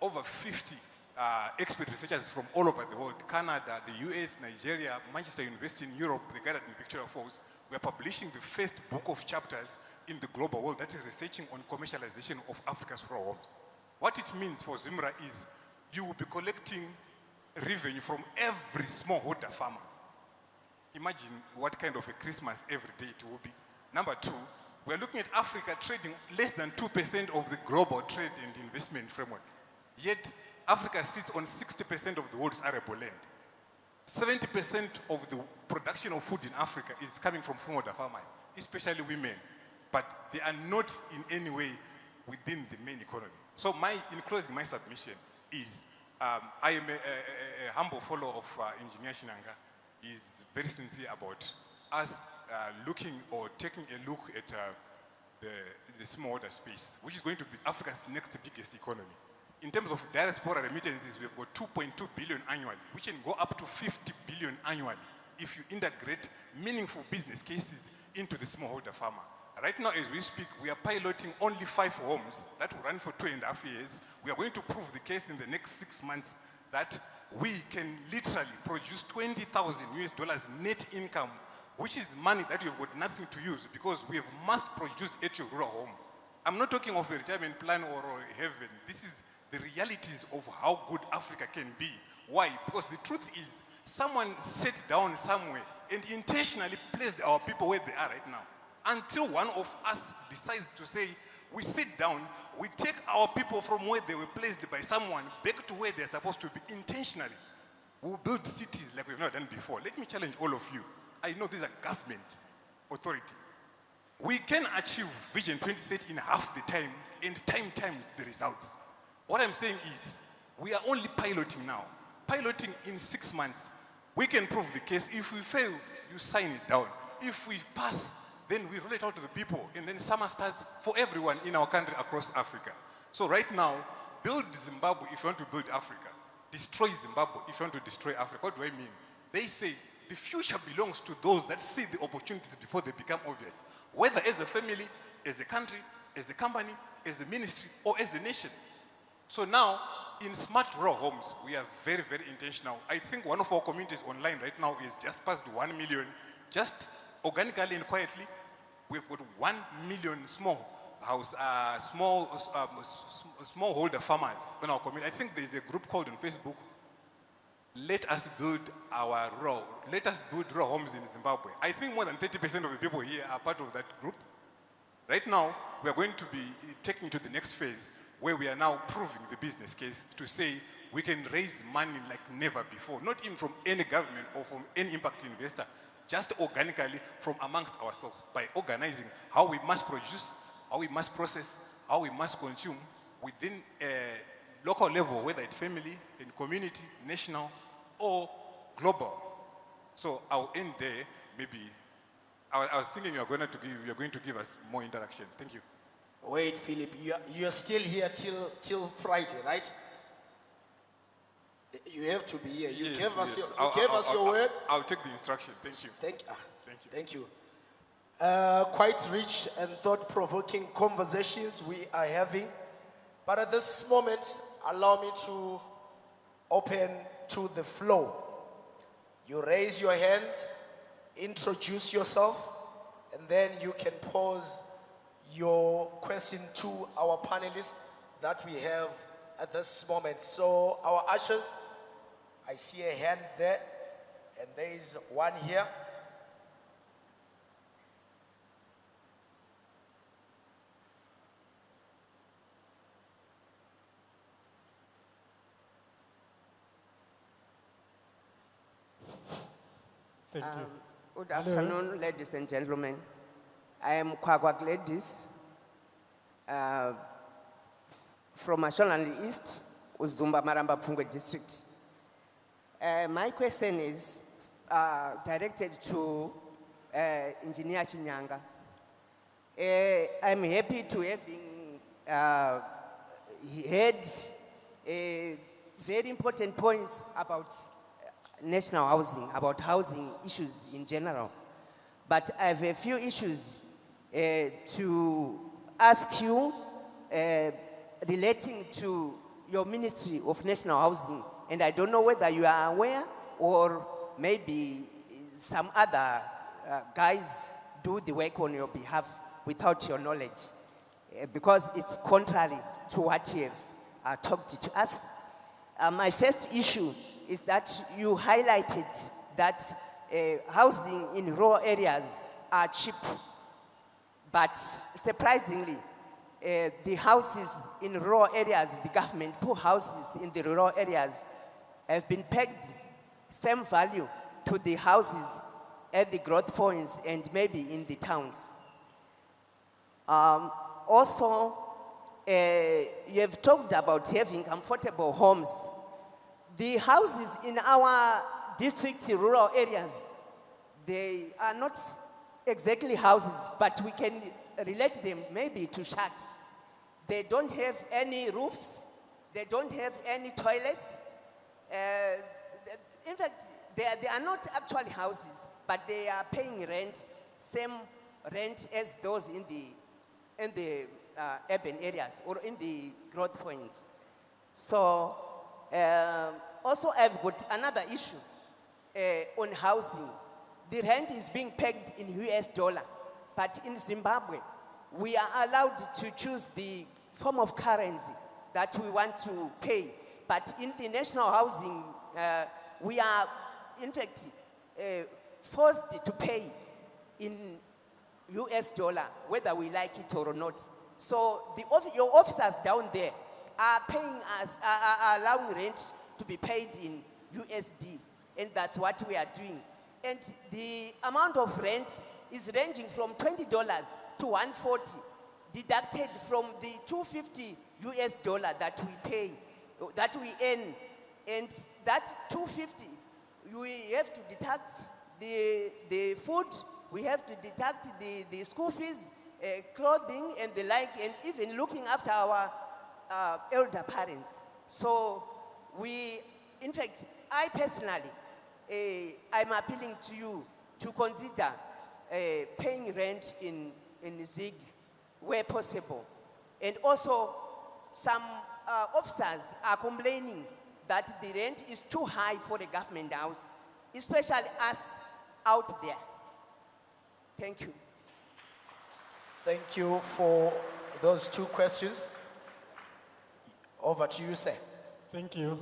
over 50 expert researchers from all over the world, Canada, the US, Nigeria, Manchester University in Europe, they gathered in Victoria Falls. We are publishing the first book of chapters in the global world that is researching on commercialization of Africa's raw homes. What it means for Zimra is you will be collecting revenue from every smallholder farmer. Imagine what kind of a Christmas every day it will be. Number 2, we are looking at Africa trading less than 2% of the global trade and investment framework. Yet, Africa sits on 60% of the world's arable land. 70% of the production of food in Africa is coming from smallholder farmers, especially women. But they are not in any way within the main economy. So in closing my submission is, I am a humble follower of Engineer Shinanga. He's very sincere about us looking or taking a look at the smallholder space, which is going to be Africa's next biggest economy. In terms of diaspora remittances, we've got 2.2 billion annually, which can go up to 50 billion annually if you integrate meaningful business cases into the smallholder farmer. Right now, as we speak, we are piloting only 5 homes that will run for 2.5 years. We are going to prove the case in the next 6 months that we can literally produce $20,000 net income which is money that you've got nothing to use because we have mass produced at your rural home. I'm not talking of a retirement plan or a heaven. This is the realities of how good Africa can be. Why? Because the truth is, someone sat down somewhere and intentionally placed our people where they are right now. Until one of us decides to say, we sit down, we take our people from where they were placed by someone back to where they're supposed to be intentionally. We'll build cities like we've never done before. Let me challenge all of you. I know these are government authorities. We can achieve Vision 2030 in half the time, and time times the results. What I'm saying is, we are only piloting now. Piloting in 6 months. We can prove the case. If we fail, you sign it down. If we pass, then we roll it out to the people, and then summer starts for everyone in our country across Africa. So right now, build Zimbabwe if you want to build Africa. Destroy Zimbabwe if you want to destroy Africa. What do I mean? They say the future belongs to those that see the opportunities before they become obvious, whether as a family, as a country, as a company, as a ministry, or as a nation. So now, in smart rural homes, we are very, very intentional. I think one of our communities online right now is just past 1 million. Just organically and quietly, we've got 1 million smallholder farmers in our community. I think there's a group called on Facebook, let us build rural homes in Zimbabwe. I think more than 30% of the people here are part of that group. Right now, we are going to be taking to the next phase where we are now proving the business case to say we can raise money like never before, not even from any government or from any impact investor, just organically from amongst ourselves by organizing how we must produce, how we must process, how we must consume within a local level, whether it's family, in community, national, or global. So I'll end there. Maybe I was thinking you're going to give us more interaction. Thank you. Wait, Philip, you're still here till Friday, right? You have to be here. You Yes, gave us yes. your word. I'll take the instruction. Thank you. Thank you. Quite rich and thought-provoking conversations we are having. But at this moment, allow me to open to the flow. You raise your hand, introduce yourself, and then you can pose your question to our panelists that we have at this moment. So our ushers, I see a hand there, and there is one here. Thank you. Good afternoon, ladies and gentlemen. I am Kwagwa Gladys from Mashonaland East, Uzumba Maramba Pungwe district. My question is directed to Engineer Chinyanga. I'm happy to having heard very important points about national housing, about housing issues in general. But I have a few issues to ask you relating to your Ministry of National Housing. And I don't know whether you are aware or maybe some other guys do the work on your behalf without your knowledge, because it's contrary to what you have talked to us. My first issue is that you highlighted that housing in rural areas are cheap, but surprisingly, the houses in rural areas, the government poor houses in the rural areas have been pegged same value to the houses at the growth points and maybe in the towns. Also, you have talked about having comfortable homes. The houses in our district rural areas, they are not exactly houses, but we can relate them maybe to shacks. They don't have any roofs, they don't have any toilets. In fact, they are not actually houses, but they are paying rent, same rent as those in the urban areas or in the growth points. So, also I've got another issue on housing. the rent is being pegged in US dollar. But in Zimbabwe, we are allowed to choose the form of currency that we want to pay. But in the national housing, we are, in fact, forced to pay in US dollar, whether we like it or not. So your officers down there are paying us, are allowing rent to be paid in USD, and that's what we are doing. And the amount of rent is ranging from $20 to $140, deducted from the $250 that we pay, that we earn. And that $250, we have to deduct the food, we have to deduct the school fees, clothing and the like, and even looking after our elder parents. So in fact, I personally, I'm appealing to you to consider paying rent in ZIG where possible. And also, some officers are complaining that the rent is too high for the government house, especially us out there. Thank you. Thank you for those two questions. Over to you, sir. Thank you.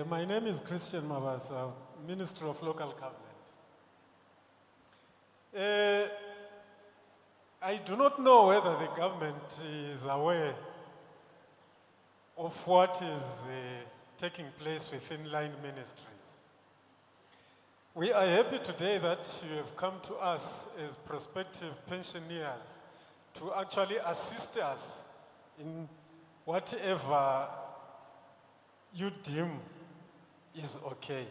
My name is Christian Mabasa, Minister of Local Government. I do not know whether the government is aware of what is taking place within line ministries. We are happy today that you have come to us as prospective pensioners to actually assist us in whatever you deem is okay.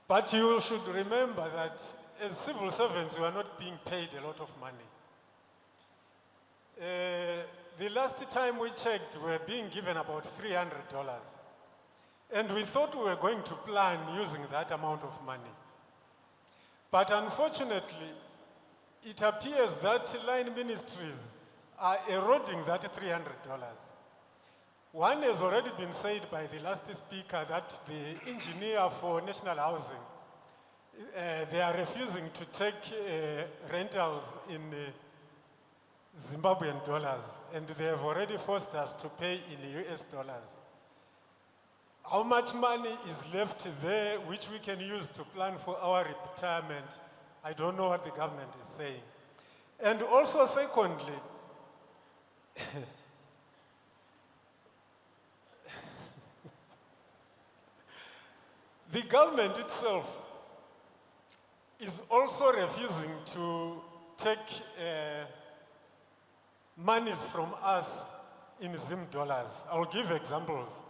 But you should remember that as civil servants, we are not being paid a lot of money. The last time we checked, we were being given about $300. And we thought we were going to plan using that amount of money. But unfortunately, it appears that line ministries are eroding that $300. One has already been said by the last speaker that the engineer for national housing, they are refusing to take rentals in Zimbabwean dollars, and they have already forced us to pay in US dollars. How much money is left there which we can use to plan for our retirement? I don't know what the government is saying. And also, secondly, the government itself is also refusing to take monies from us in Zim dollars. I'll give examples.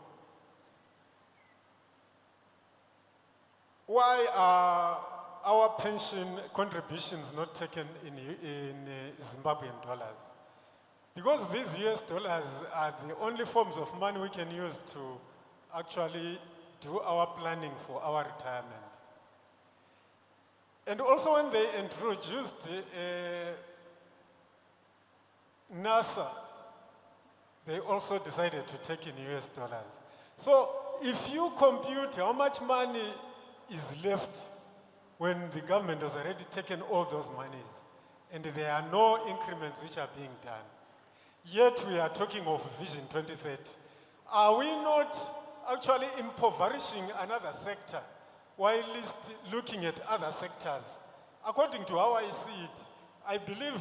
Why are our pension contributions not taken in Zimbabwean dollars? Because these US dollars are the only forms of money we can use to actually do our planning for our retirement. And also when they introduced NASA, they also decided to take in US dollars. So if you compute how much money is left when the government has already taken all those monies and there are no increments which are being done, yet we are talking of Vision 2030, are we not actually impoverishing another sector while least looking at other sectors? According to how I see it, I believe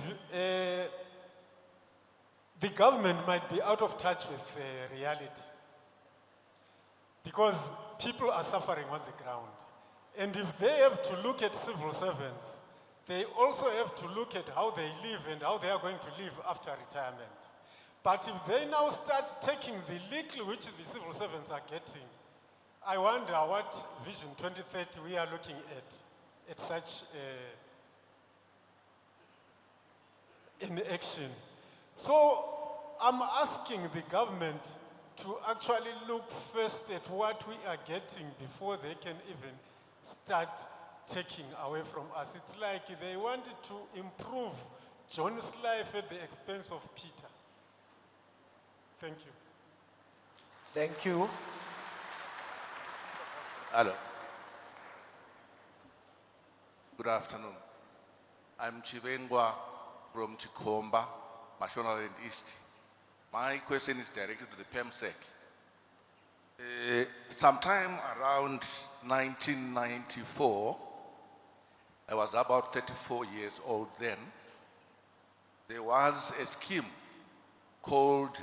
the government might be out of touch with reality because people are suffering on the ground. And if they have to look at civil servants, they also have to look at how they live and how they are going to live after retirement. But if they now start taking the little which the civil servants are getting, I wonder what Vision 2030 we are looking at such in action. So I'm asking the government to actually look first at what we are getting before they can even start taking away from us. It's like they wanted to improve John's life at the expense of Peter. Thank you. Thank you. Hello. Good afternoon. I'm Chivengwa from Chikomba, Mashonaland East. My question is directed to the PEMSEC. Sometime around 1994, I was about 34 years old then, there was a scheme called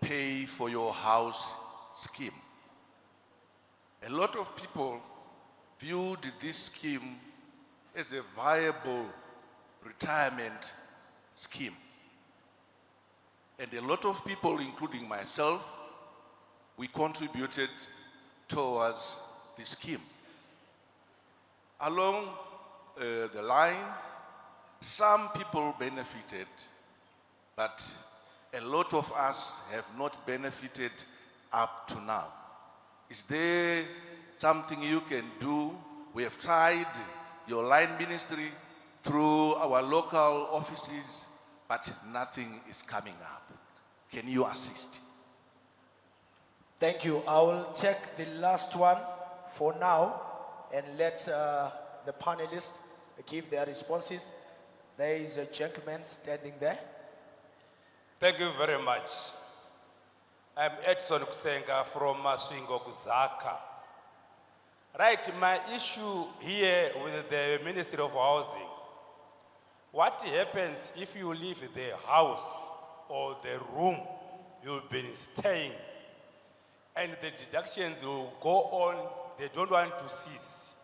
Pay for Your House scheme. A lot of people viewed this scheme as a viable retirement scheme. And a lot of people, including myself, we contributed towards the scheme. Along the line, some people benefited, but a lot of us have not benefited up to now. Is there something you can do? We have tried your line ministry through our local offices, but nothing is coming up. Can you assist? Thank you. I will take the last one for now and let the panelists give their responses. There is a gentleman standing there. Thank you very much. I'm Edson Kusenga from Masvingo Kuzaka. Right, my issue here with the Ministry of Housing, what happens if you leave the house or the room you've been staying and the deductions will go on, they don't want to cease?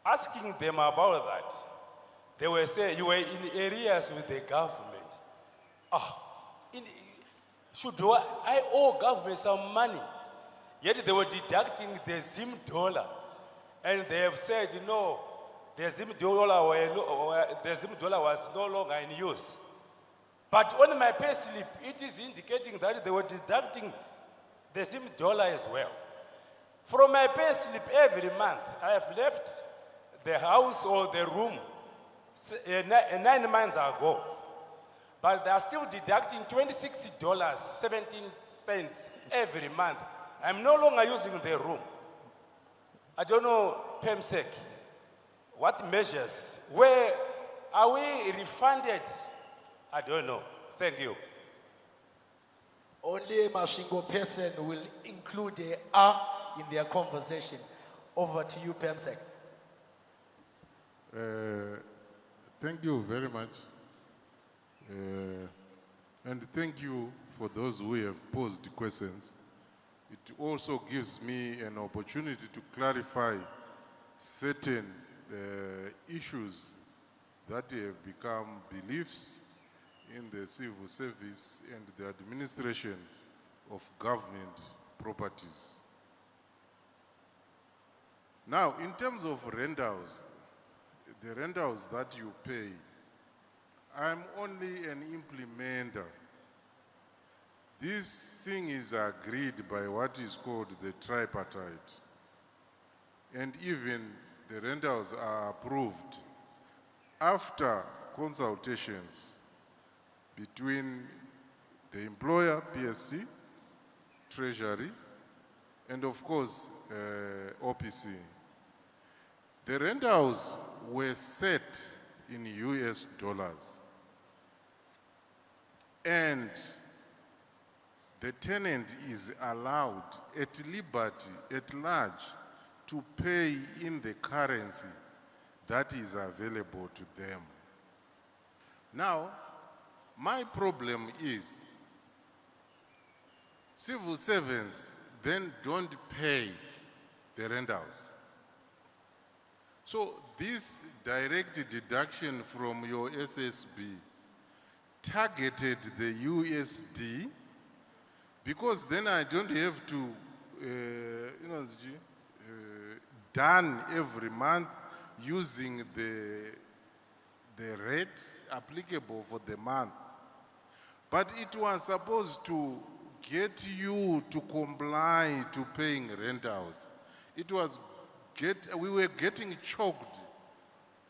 Asking them about that, they will say, you were in areas with the government. Should I owe government some money? Yet they were deducting the Zim dollar. And they have said, no, the Zim dollar was no longer in use. But on my pay slip, it is indicating that they were deducting the Zim dollar as well. From my pay slip every month, I have left the house or the room 9 months ago. But they are still deducting $26.17 every month. I'm no longer using the room. I don't know, PEMSEC, what measures? Where are we refunded? I don't know. Thank you. Only a Masvingo person will include a "a" in their conversation. Over to you, PEMSEC. Thank you very much. And thank you for those who have posed questions. It also gives me an opportunity to clarify certain issues that have become beliefs in the civil service and the administration of government properties. Now, in terms of rentals, the rentals that you pay, I'm only an implementer. This thing is agreed by what is called the tripartite. And even the rentals are approved after consultations between the employer, PSC, Treasury, and of course, OPC. The rentals were set in US dollars. And the tenant is allowed at liberty, at large, to pay in the currency that is available to them. Now, my problem is civil servants then don't pay the rentals. So this direct deduction from your SSB targeted the USD, because then I don't have to, done every month using the rate applicable for the month. But it was supposed to get you to comply to paying rentals. It was we were getting choked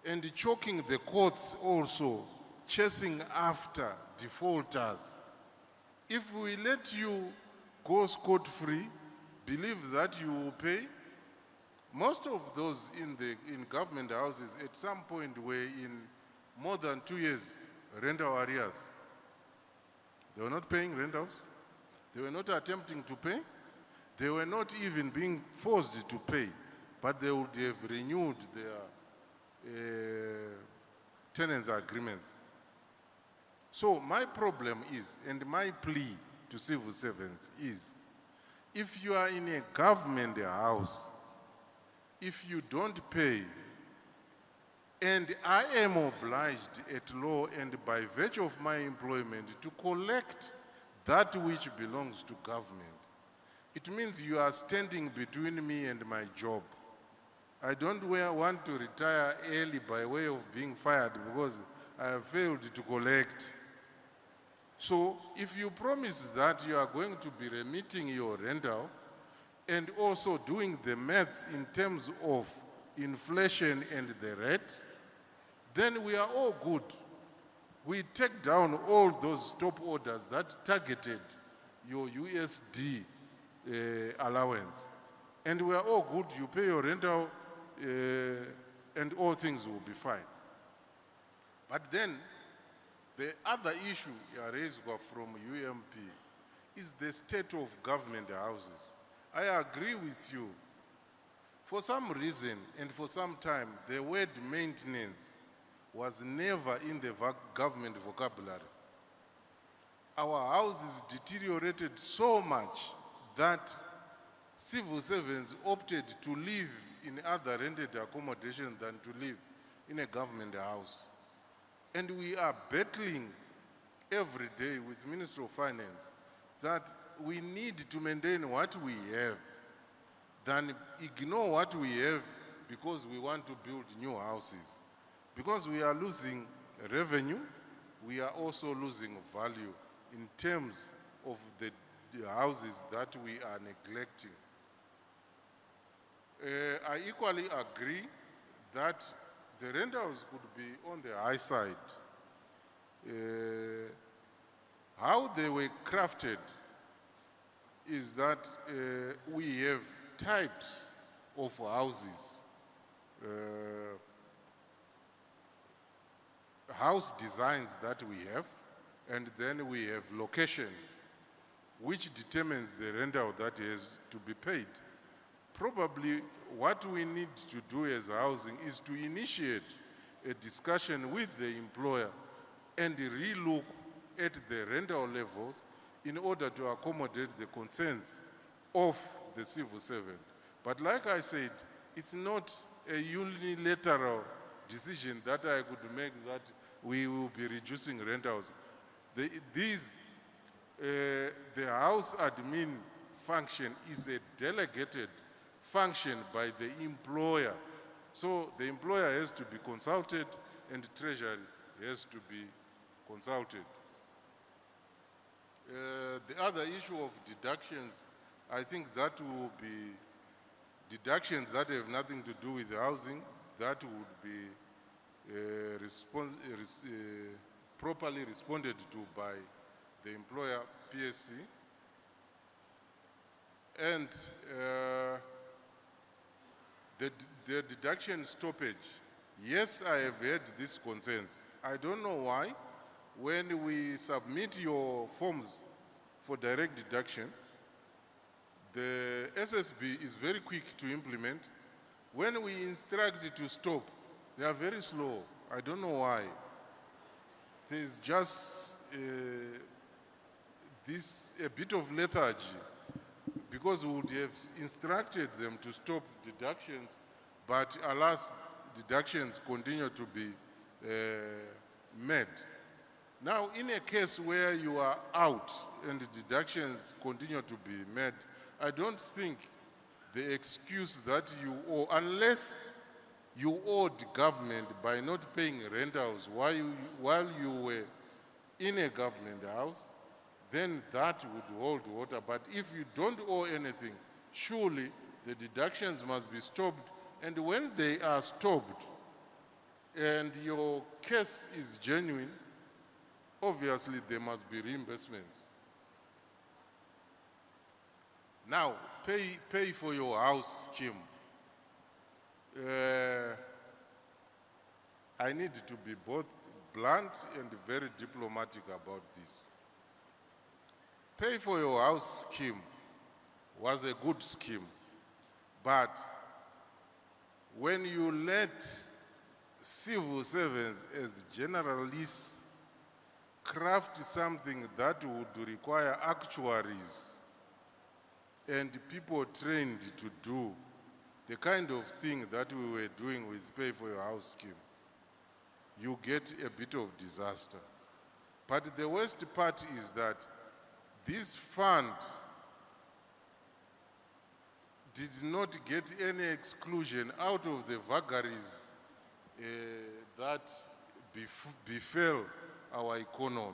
and choking the courts also, chasing after defaulters. If we let you go scot-free, believe that you will pay, most of those in government houses at some point were in more than 2 years rental arrears. They were not paying rentals. They were not attempting to pay. They were not even being forced to pay, but they would have renewed their tenants' agreements. So my problem is, and my plea to civil servants is, if you are in a government house, if you don't pay, and I am obliged at law and by virtue of my employment to collect that which belongs to government, it means you are standing between me and my job. I don't want to retire early by way of being fired because I have failed to collect. So if you promise that you are going to be remitting your rental and also doing the maths in terms of inflation and the rate, then we are all good. We take down all those stop orders that targeted your USD allowance. And we are all good. You pay your rental and all things will be fine. But then the other issue raised from UMP is the state of government houses. I agree with you. For some reason and for some time, the word maintenance was never in the government vocabulary. Our houses deteriorated so much that civil servants opted to live in other rented accommodation than to live in a government house. And we are battling every day with Minister of Finance that we need to maintain what we have than ignore what we have because we want to build new houses. Because we are losing revenue, we are also losing value in terms of the houses that we are neglecting. I equally agree that the rentals could be on the high side. How they were crafted is that we have types of houses. House designs that we have, and then we have location, which determines the rental that has to be paid. Probably what we need to do as housing is to initiate a discussion with the employer and relook at the rental levels in order to accommodate the concerns of the civil servant. But like I said, it's not a unilateral decision that I could make that we will be reducing rentals. The house admin function is a delegated function by the employer. So the employer has to be consulted and Treasury has to be consulted. The other issue of deductions, I think that will be deductions that have nothing to do with housing, that would be properly responded to by the employer, PSC. And the deduction stoppage, yes, I have heard these concerns. I don't know why. When we submit your forms for direct deduction, the SSB is very quick to implement. When we instruct it to stop, they are very slow. I don't know why. There's just a bit of lethargy, because we would have instructed them to stop deductions, but alas, deductions continue to be made. Now, in a case where you are out and deductions continue to be made, I don't think the excuse that you owe, unless you owed government by not paying rentals while you were in a government house, then that would hold water. But if you don't owe anything, surely the deductions must be stopped. And when they are stopped and your case is genuine, obviously there must be reimbursements. Now, pay for your house scheme. I need to be both blunt and very diplomatic about this. Pay for your house scheme was a good scheme, but when you let civil servants as generalists craft something that would require actuaries and people trained to do the kind of thing that we were doing with Pay for Your House scheme, you get a bit of disaster. But the worst part is that this fund did not get any exclusion out of the vagaries that befell our economy.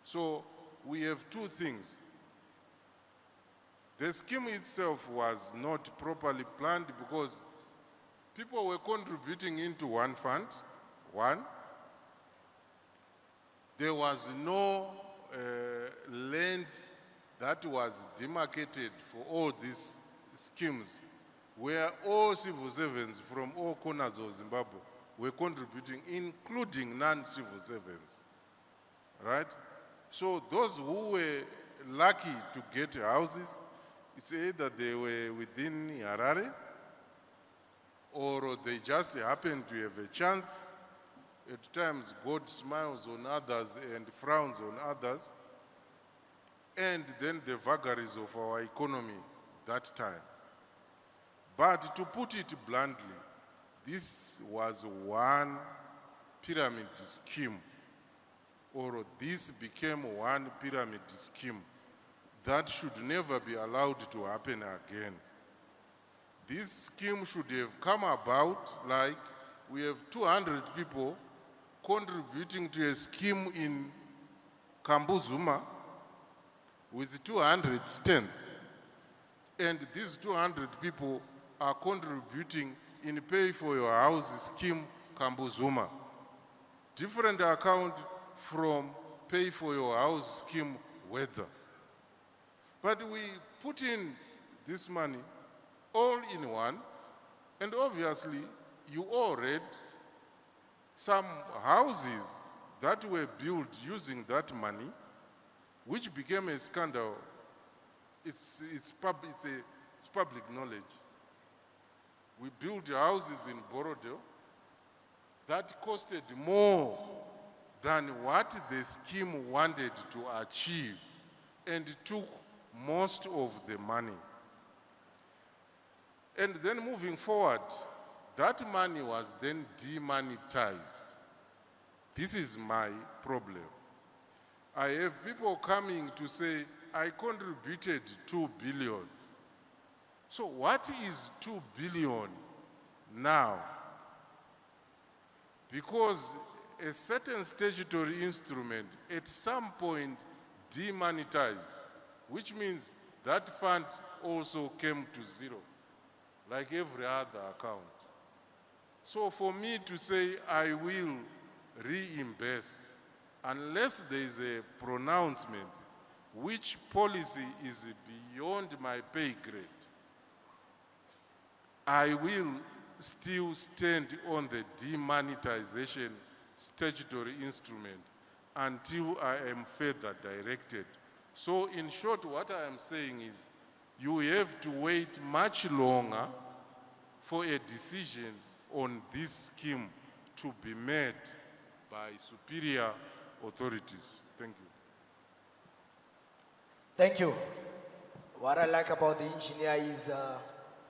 So we have two things. The scheme itself was not properly planned because people were contributing into one fund, one. There was no land that was demarcated for all these schemes where all civil servants from all corners of Zimbabwe were contributing, including non-civil servants, right? So those who were lucky to get houses, it's either they were within Harare or they just happened to have a chance. At times, God smiles on others and frowns on others. And then the vagaries of our economy that time. But to put it bluntly, this was one pyramid scheme, or this became one pyramid scheme that should never be allowed to happen again. This scheme should have come about like we have 200 people contributing to a scheme in Kambuzuma with 200 stands. And these 200 people are contributing in Pay for Your House scheme Kambuzuma. Different account from Pay for Your House scheme Wedza. But we put in this money all in one, and obviously you all read some houses that were built using that money, which became a scandal. It's public knowledge. We built houses in Borodale that costed more than what the scheme wanted to achieve and took most of the money. And then moving forward, that money was then demonetized. This is my problem. I have people coming to say, I contributed 2 billion. So what is 2 billion now? Because a certain statutory instrument at some point demonetized, which means that fund also came to zero, like every other account. So for me to say I will reimburse, unless there is a pronouncement which policy is beyond my pay grade, I will still stand on the demonetization statutory instrument until I am further directed. So in short, what I am saying is you have to wait much longer for a decision on this scheme to be made by superior authorities. Thank you. Thank you. What I like about the engineer is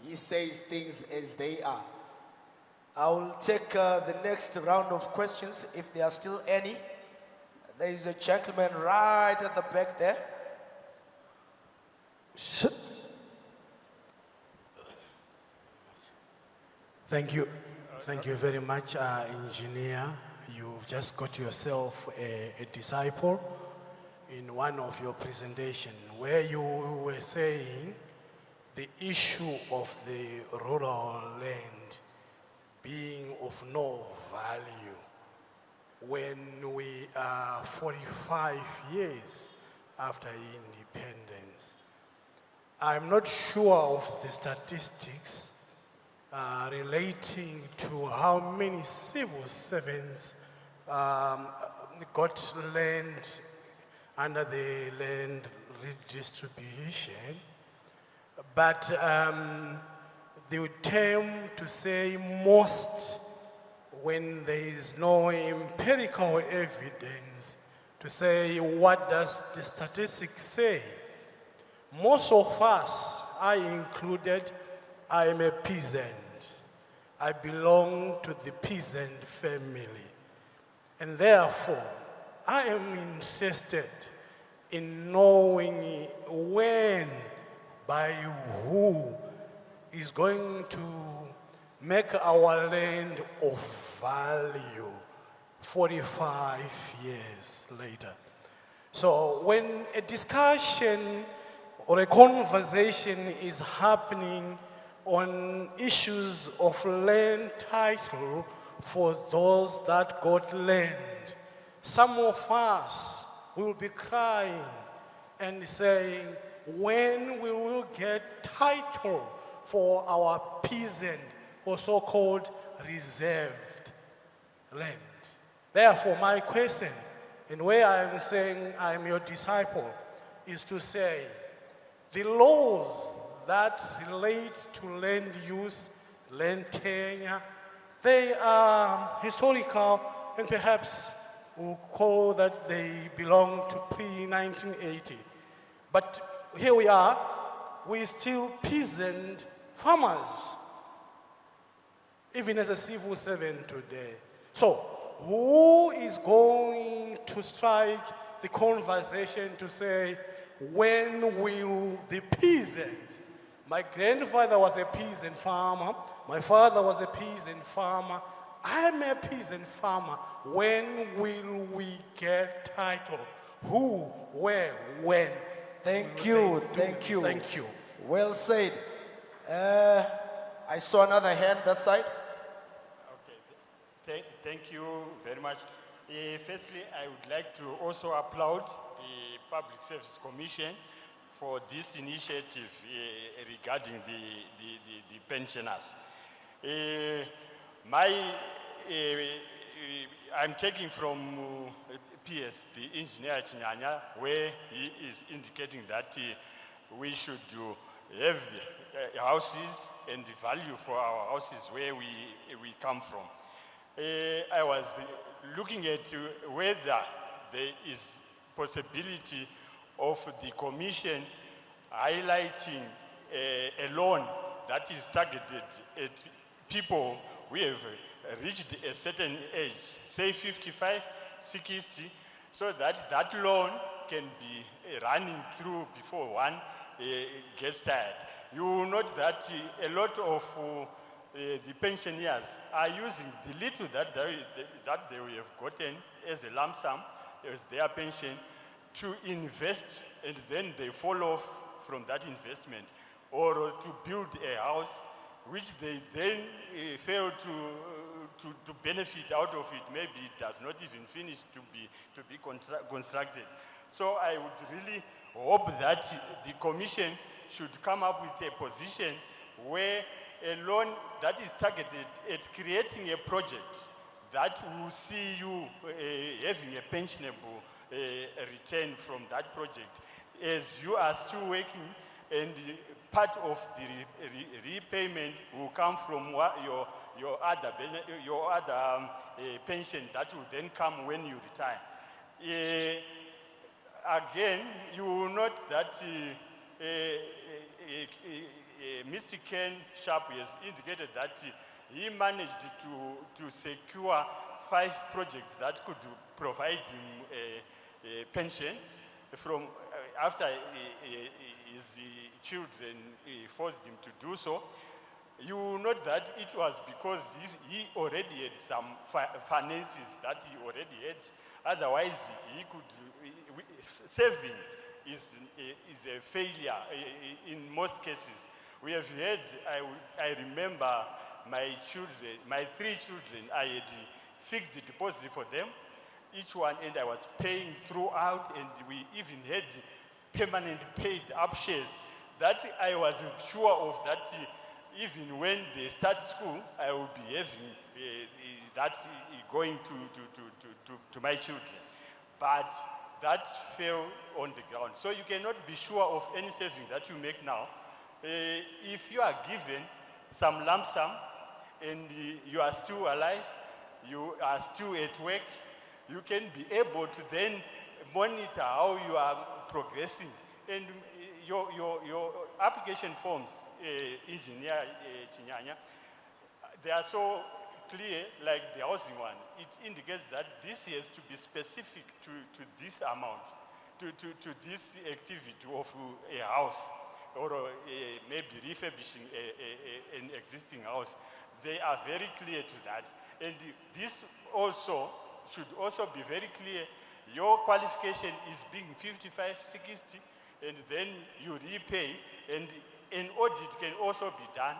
he says things as they are. I will take the next round of questions if there are still any. There is a gentleman right at the back there. Thank you. Thank you very much, engineer. You've just got yourself a disciple in one of your presentation where you were saying the issue of the rural land being of no value when we are 45 years after independence. I'm not sure of the statistics relating to how many civil servants got land under the land redistribution. But they would tend to say most when there is no empirical evidence to say what does the statistics say. Most of us, I included, I am a peasant. I belong to the peasant family. And therefore, I am interested in knowing when, by who, is going to make our land of value 45 years later. So when a discussion or a conversation is happening on issues of land title for those that got land, some of us will be crying and saying, when we will get title for our peasant or so-called reserved land. Therefore, my question, and where I am saying I am your disciple, is to say, the laws that relate to land use, land tenure, they are historical, and perhaps we'll call that they belong to pre-1980. But here we are, we're still peasant farmers, even as a civil servant today. So, who is going to strike the conversation to say, when will the peasants? My grandfather was a peasant farmer. My father was a peasant farmer. I'm a peasant farmer. When will we get title? Who, where, when? Thank you, thank you. Thank you. Well said. I saw another hand that side. Okay, thank you very much. Firstly, I would like to also applaud the Public Service Commission for this initiative regarding the pensioners. I'm taking from PS, the engineer Chinyanya, where he is indicating that we should have houses and the value for our houses where we come from. I was looking at whether there is possibility of the commission highlighting a loan that is targeted at people who have reached a certain age, say 55, 60, so that that loan can be running through before one gets tired. You will note that a lot of the pensioners are using the little that they have gotten as a lump sum, as their pension, to invest, and then they fall off from that investment, or to build a house which they then fail to benefit out of it. Maybe it does not even finish to be constructed. So I would really hope that the commission should come up with a position where a loan that is targeted at creating a project that will see you having a pensionable return from that project as you are still working, and part of the repayment will come from your other pension that will then come when you retire. Again, you will note that Mr. Ken Sharp has indicated that he managed to secure 5 projects that could provide him a pension from after his children forced him to do so. You will note that it was because he already had some finances that he already had. Otherwise, he could, saving is a failure in most cases. We have had, I remember my children, my 3 children, I had fixed the deposit for them, each one, and I was paying throughout, and we even had permanent paid up shares that I was sure of that even when they start school, I will be having that going to my children. But that fell on the ground. So you cannot be sure of any saving that you make now. If you are given some lump sum and you are still alive, you are still at work, you can be able to then monitor how you are progressing. And your application forms, Engineer Chinyanya, they are so clear, like the housing one. It indicates that this has to be specific to this amount, to this activity of a house, or maybe refurbishing an existing house. They are very clear to that. And this also should also be very clear. Your qualification is being 55, 60, and then you repay, and an audit can also be done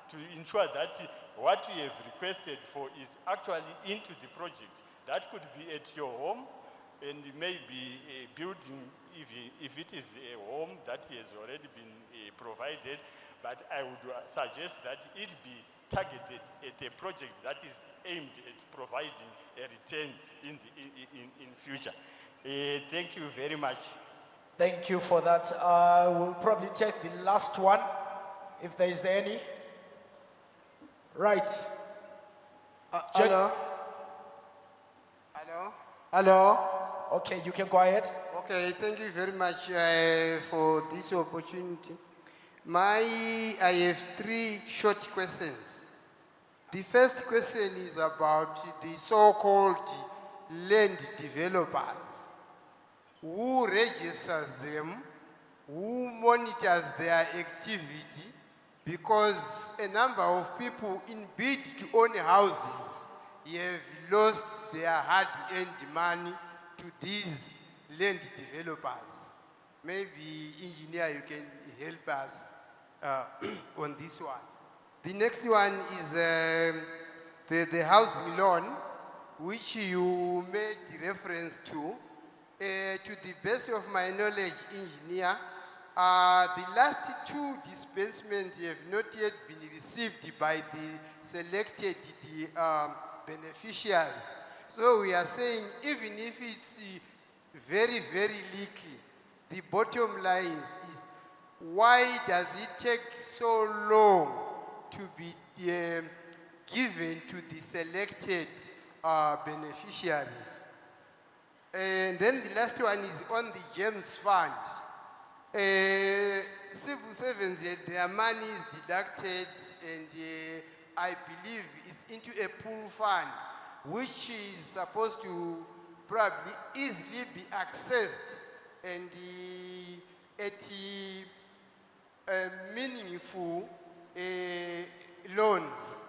to ensure that what you have requested for is actually into the project. That could be at your home, and maybe a building, if it is a home that has already been provided, but I would suggest that it be targeted at a project that is aimed at providing a return in future. Thank you very much. Thank you for that. We'll probably take the last one, if there is any. Right. Hello? Hello? Hello? Okay, you can go ahead. Okay, thank you very much for this opportunity. I have 3 short questions. The first question is about the so-called land developers. Who registers them? Who monitors their activity? Because a number of people in bid to own houses have lost their hard-earned money to these land developers. Maybe, engineer, you can help us on this one. The next one is the housing loan, which you made reference to. To the best of my knowledge, engineer, the last 2 disbursements have not yet been received by the selected beneficiaries. So we are saying, even if it's very, very leaky, the bottom line is why does it take so long to be given to the selected beneficiaries? And then the last one is on the GEMS fund. Civil servants, their money is deducted, and I believe it's into a pool fund, which is supposed to probably easily be accessed and at meaningful loans.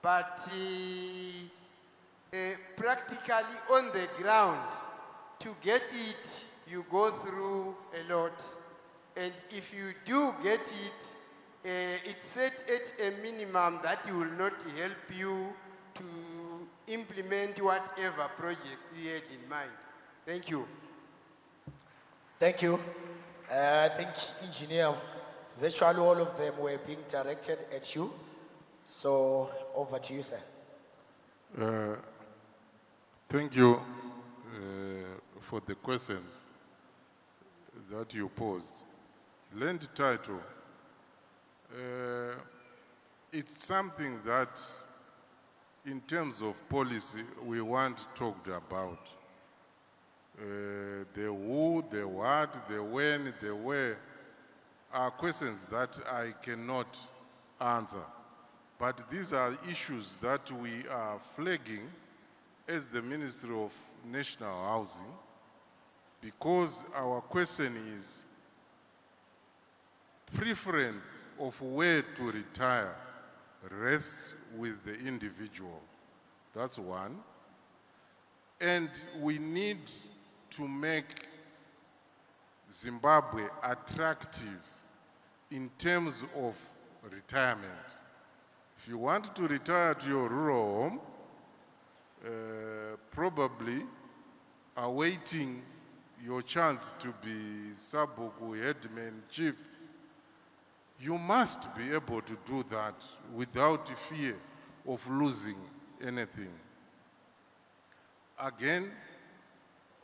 But practically on the ground, to get it, you go through a lot. And if you do get it, it's set at a minimum that it will not help you to implement whatever projects you had in mind. Thank you. Thank you. I think, engineer, virtually all of them were being directed at you. So over to you, sir. Thank you for the questions that you posed. Land title, it's something that in terms of policy we want talked about. The who, the what, the when, the where are questions that I cannot answer. But these are issues that we are flagging as the Ministry of National Housing, because our question is preference of where to retire rests with the individual. That's one. And we need to make Zimbabwe attractive in terms of retirement. If you want to retire to your rural home, probably awaiting your chance to be Sabuku headman chief, You must be able to do that without fear of losing anything. Again,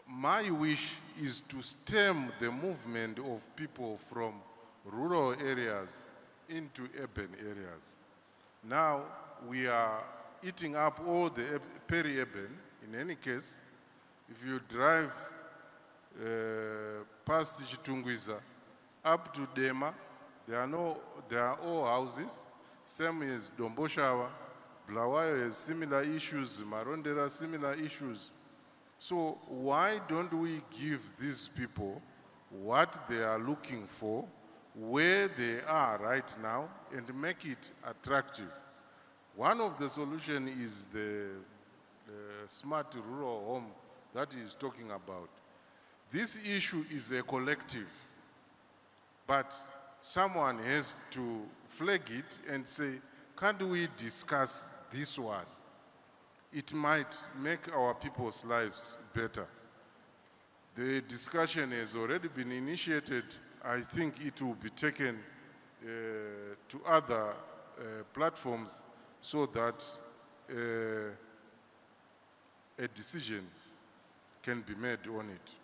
my wish is to stem the movement of people from rural areas into urban areas. Now, we are eating up all the peri-urban. In any case, if you drive past Chitungwiza up to Dema, there are all houses, same as Domboshawa. Bulawayo has similar issues, Marondera similar issues. So why don't we give these people what they are looking for, where they are right now, and make it attractive? One of the solutions is the smart rural home that he is talking about. This issue is a collective, but someone has to flag it and say, can't we discuss this one? It might make our people's lives better. The discussion has already been initiated. I think it will be taken to other platforms so that a decision can be made on it.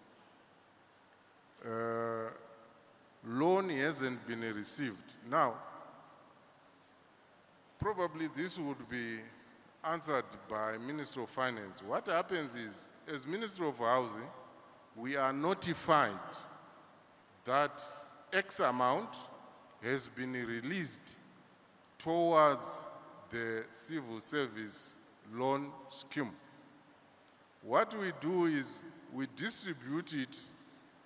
Loan hasn't been received. Now, probably this would be answered by Minister of Finance. What happens is, as Minister of Housing, we are notified that X amount has been released towards the civil service loan scheme. What we do is we distribute it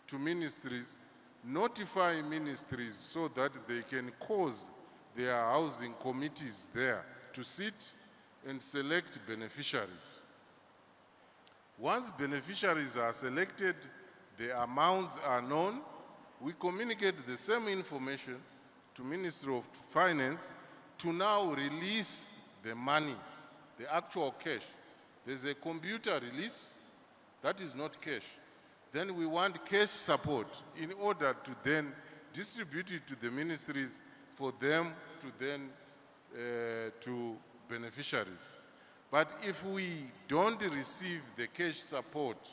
to ministries, notify ministries so that they can cause their housing committees there to sit and select beneficiaries. Once beneficiaries are selected, the amounts are known, we communicate the same information to Ministry of Finance to now release the money, the actual cash. There's a computer release, that is not cash. Then we want cash support in order to then distribute it to the ministries for them to then to beneficiaries. But if we don't receive the cash support,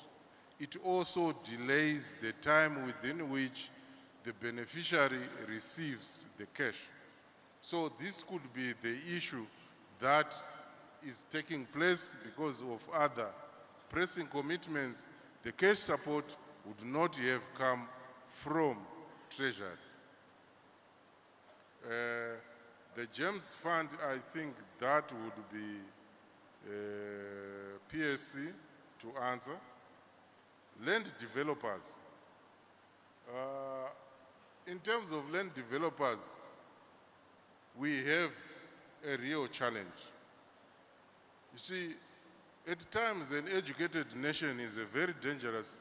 it also delays the time within which the beneficiary receives the cash. So this could be the issue that is taking place because of other pressing commitments. The cash support would not have come from Treasury. The GEMS fund, I think that would be PSC to answer. Land developers. In terms of land developers, we have a real challenge. You see, at times an educated nation is a very dangerous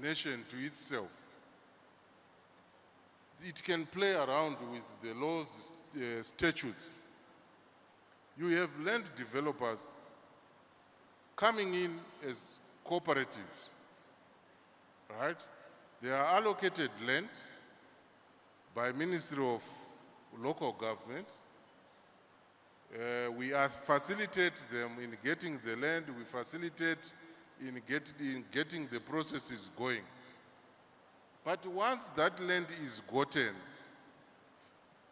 nation to itself. It can play around with the laws, statutes. You have land developers coming in as cooperatives, right? They are allocated land by Ministry of Local Government. We facilitate them in getting the land, we facilitate in getting the processes going. But once that land is gotten,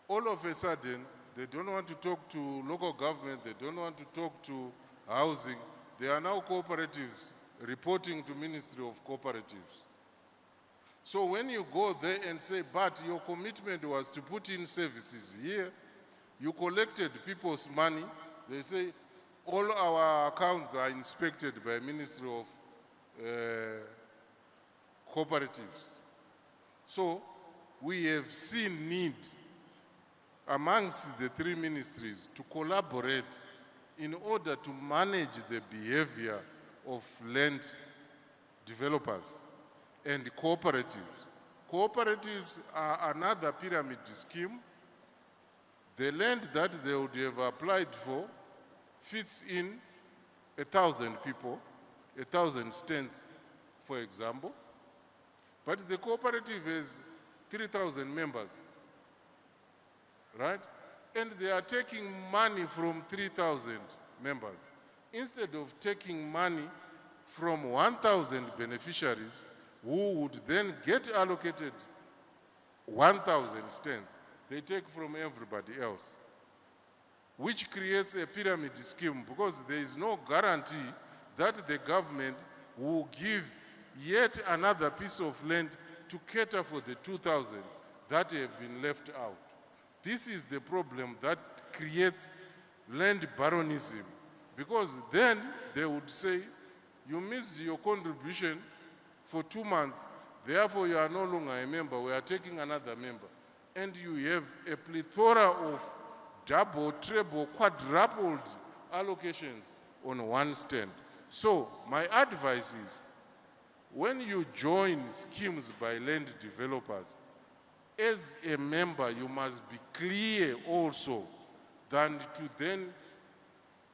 all of a sudden, they don't want to talk to local government, they don't want to talk to housing. They are now cooperatives reporting to Ministry of Cooperatives. So when you go there and say, but your commitment was to put in services here, you collected people's money, they say, all our accounts are inspected by Ministry of Cooperatives. So we have seen need amongst the three ministries to collaborate in order to manage the behavior of land developers and cooperatives. Cooperatives are another pyramid scheme. The land that they would have applied for fits in 1,000 people, 1,000 stands, for example. But the cooperative has 3,000 members. right? And they are taking money from 3,000 members. Instead of taking money from 1,000 beneficiaries who would then get allocated 1,000 stands, they take from everybody else, which creates a pyramid scheme because there is no guarantee that the government will give yet another piece of land to cater for the 2,000 that have been left out. This is the problem that creates land baronism, because then they would say, you missed your contribution for 2 months, therefore you are no longer a member, we are taking another member. And you have a plethora of double, treble, quadrupled allocations on one stand. So my advice is, when you join schemes by land developers, as a member, you must be clear also than to then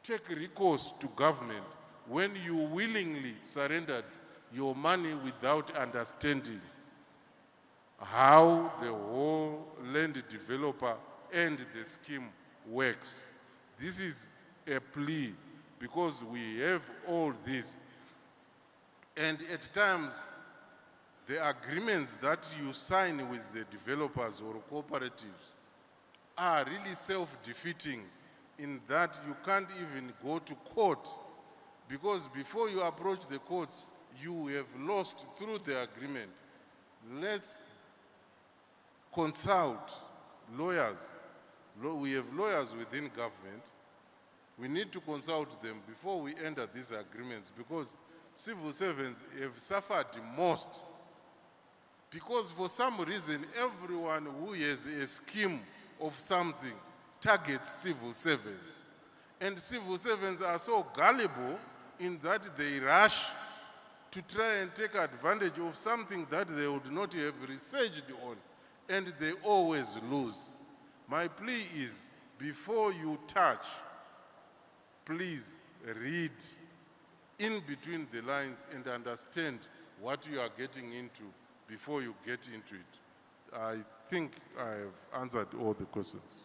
take recourse to government when you willingly surrendered your money without understanding how the whole land developer and the scheme works. This is a plea because we have all this. And at times, the agreements that you sign with the developers or cooperatives are really self-defeating in that you can't even go to court because before you approach the courts, you have lost through the agreement. Let's consult lawyers. We have lawyers within government. We need to consult them before we enter these agreements because civil servants have suffered most. Because for some reason, everyone who has a scheme of something targets civil servants. And civil servants are so gullible in that they rush to try and take advantage of something that they would not have researched on, and they always lose. My plea is, before you touch, please read in between the lines and understand what you are getting into before you get into it. I think I have answered all the questions.